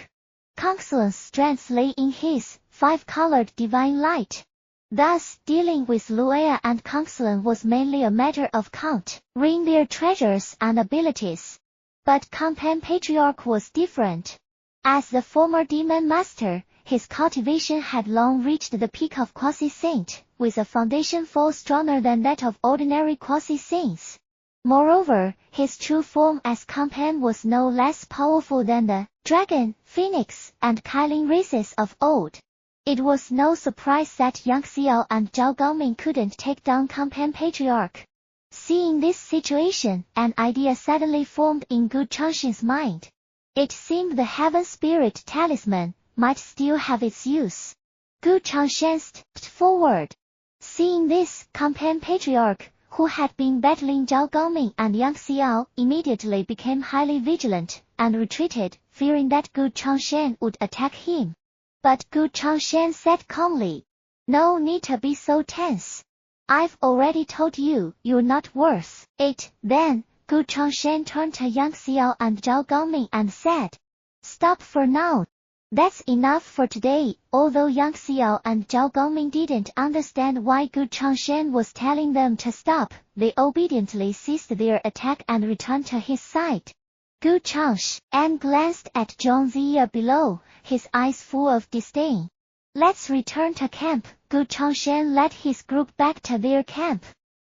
Kangxuan's strength lay in his 5-colored divine light. Thus, dealing with Luaya and Kangxuan was mainly a matter of countering their treasures and abilities. But Kanpan Patriarch was different. As the former demon master, his cultivation had long reached the peak of quasi-saint, with a foundation far stronger than that of ordinary quasi-saints. Moreover, his true form as Kanpan was no less powerful than the dragon, phoenix, and Kylin races of old. It was no surprise that Yang Xiao and Zhao Gangming couldn't take down Kanpan Patriarch. Seeing this situation, an idea suddenly formed in Gu Changsheng's mind. It seemed the Heaven Spirit Talisman might still have its use. Gu Changsheng stepped forward. Seeing this, Kanpan Patriarch, who had been battling Zhao Gangming and Yang Xiao, immediately became highly vigilant, and retreated, fearing that Gu Changsheng would attack him. But Gu Changsheng said calmly, No need to be so tense. I've already told you, you're not worth it. Then, Gu Changsheng turned to Yang Xiao and Zhao Gangming and said, Stop for now. That's enough for today. Although Yang Xiao and Zhao Gangming didn't understand why Gu Changsheng was telling them to stop, they obediently ceased their attack and returned to his side. Gu Changsheng glanced at Jiang Ziya below, his eyes full of disdain. Let's return to camp. Gu Changsheng led his group back to their camp.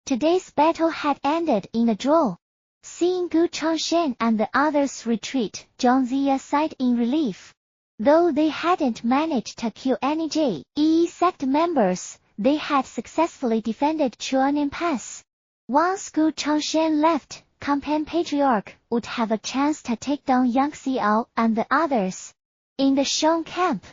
Today's battle had ended in a draw. Seeing Gu Changsheng and the others retreat, Jiang Ziya sighed in relief. Though they hadn't managed to kill any Three Sect members, they had successfully defended Chuanin Pass. Once Gu Changsheng left, Kanpan Patriarch would have a chance to take down Yang Xiao and the others. In the Shang camp,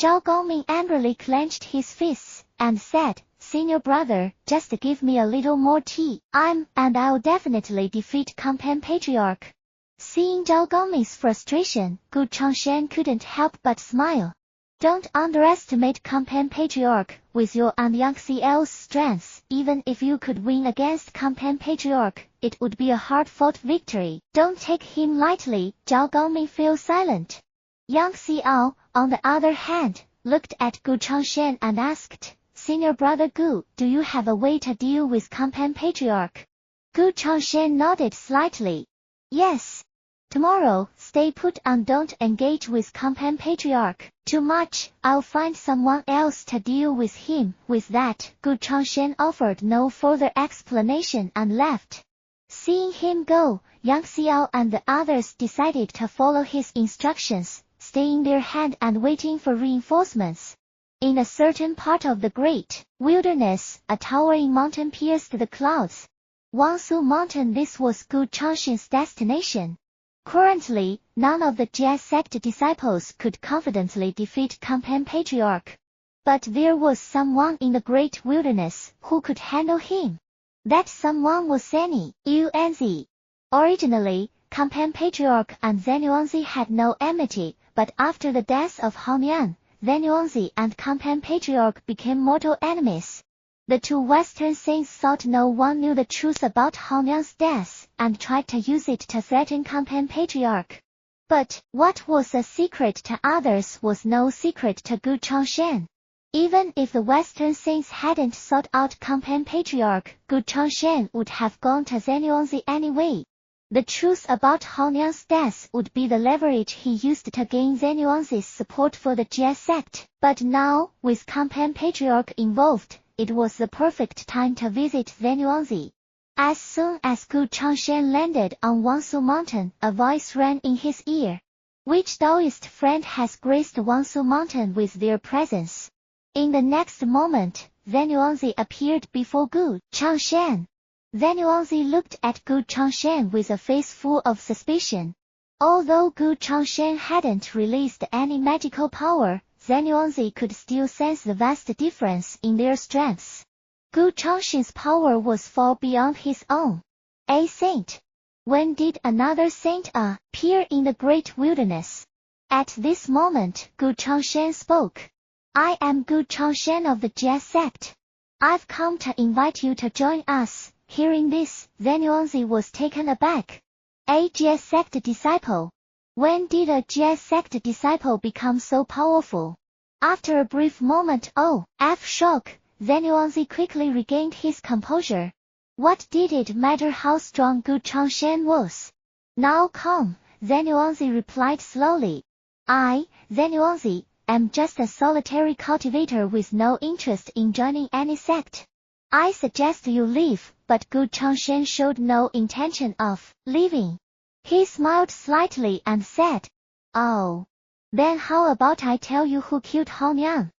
Zhao Gangming angrily clenched his fists and said, Senior brother, just give me a little more tea, and I'll definitely defeat Kanpan Patriarch. Seeing Zhao Gangming's frustration, Gu Changsheng couldn't help but smile. Don't underestimate Kanpan Patriarch. With your and Yang Xiao's strengths, even if you could win against Kanpan Patriarch, it would be a hard-fought victory. Don't take him lightly. Zhao Gangming fell silent. Yang Xiao, on the other hand, looked at Gu Changsheng and asked, Senior brother Gu, do you have a way to deal with Kanpan Patriarch? Gu Changsheng nodded slightly. Yes. Tomorrow, stay put and don't engage with Kanpan Patriarch too much. I'll find someone else to deal with him. With that, Gu Changsheng offered no further explanation and left. Seeing him go, Yang Xiao and the others decided to follow his instructions, staying their hand and waiting for reinforcements. In a certain part of the great wilderness, a towering mountain pierced the clouds. Wangsu Mountain. This was Gu Changsheng's destination. Currently, none of the Jie sect disciples could confidently defeat Kanpan Patriarch. But there was someone in the great wilderness who could handle him. That someone was Zeni Yuanzi. Originally, Kanpan Patriarch and Zenuanzi had no enmity, but after the death of Hanyuan, Zenuanzi and Kanpan Patriarch became mortal enemies. The two Western saints thought no one knew the truth about Hanyuan's death, and tried to use it to threaten Kanpan Patriarch. But what was a secret to others was no secret to Gu Changsheng. Even if the Western saints hadn't sought out Kanpan Patriarch, Gu Changsheng would have gone to Zenuanzi anyway. The truth about Hanyuan's death would be the leverage he used to gain Zenuanzi's support for the Jie sect. But now, with Kanpan Patriarch involved, it was the perfect time to visit Zenuanzi. As soon as Gu Changsheng landed on Wangsu Mountain, a voice rang in his ear. Which Taoist friend has graced Wangsu Mountain with their presence? In the next moment, Venuanzi appeared before Gu Changsheng. Venuanzi looked at Gu Changsheng with a face full of suspicion. Although Gu Changsheng hadn't released any magical power, Venuanzi could still sense the vast difference in their strengths. Gu Changsheng's power was far beyond his own. A saint. When did another saint appear in the great wilderness? At this moment, Gu Changsheng spoke. I am Gu Changsheng of the Jie sect. I've come to invite you to join us. Hearing this, Venuanzi was taken aback. A Jie sect disciple. When did a Jie sect disciple become so powerful? After a brief moment of shock, Venuanzi quickly regained his composure. What did it matter how strong Gu Changsheng was? Now come, Venuanzi replied slowly. I, Venuanzi, am just a solitary cultivator with no interest in joining any sect. I suggest you leave, but Gu Changsheng showed no intention of leaving. He smiled slightly and said, Oh. Then how about I tell you who killed Hong Yang?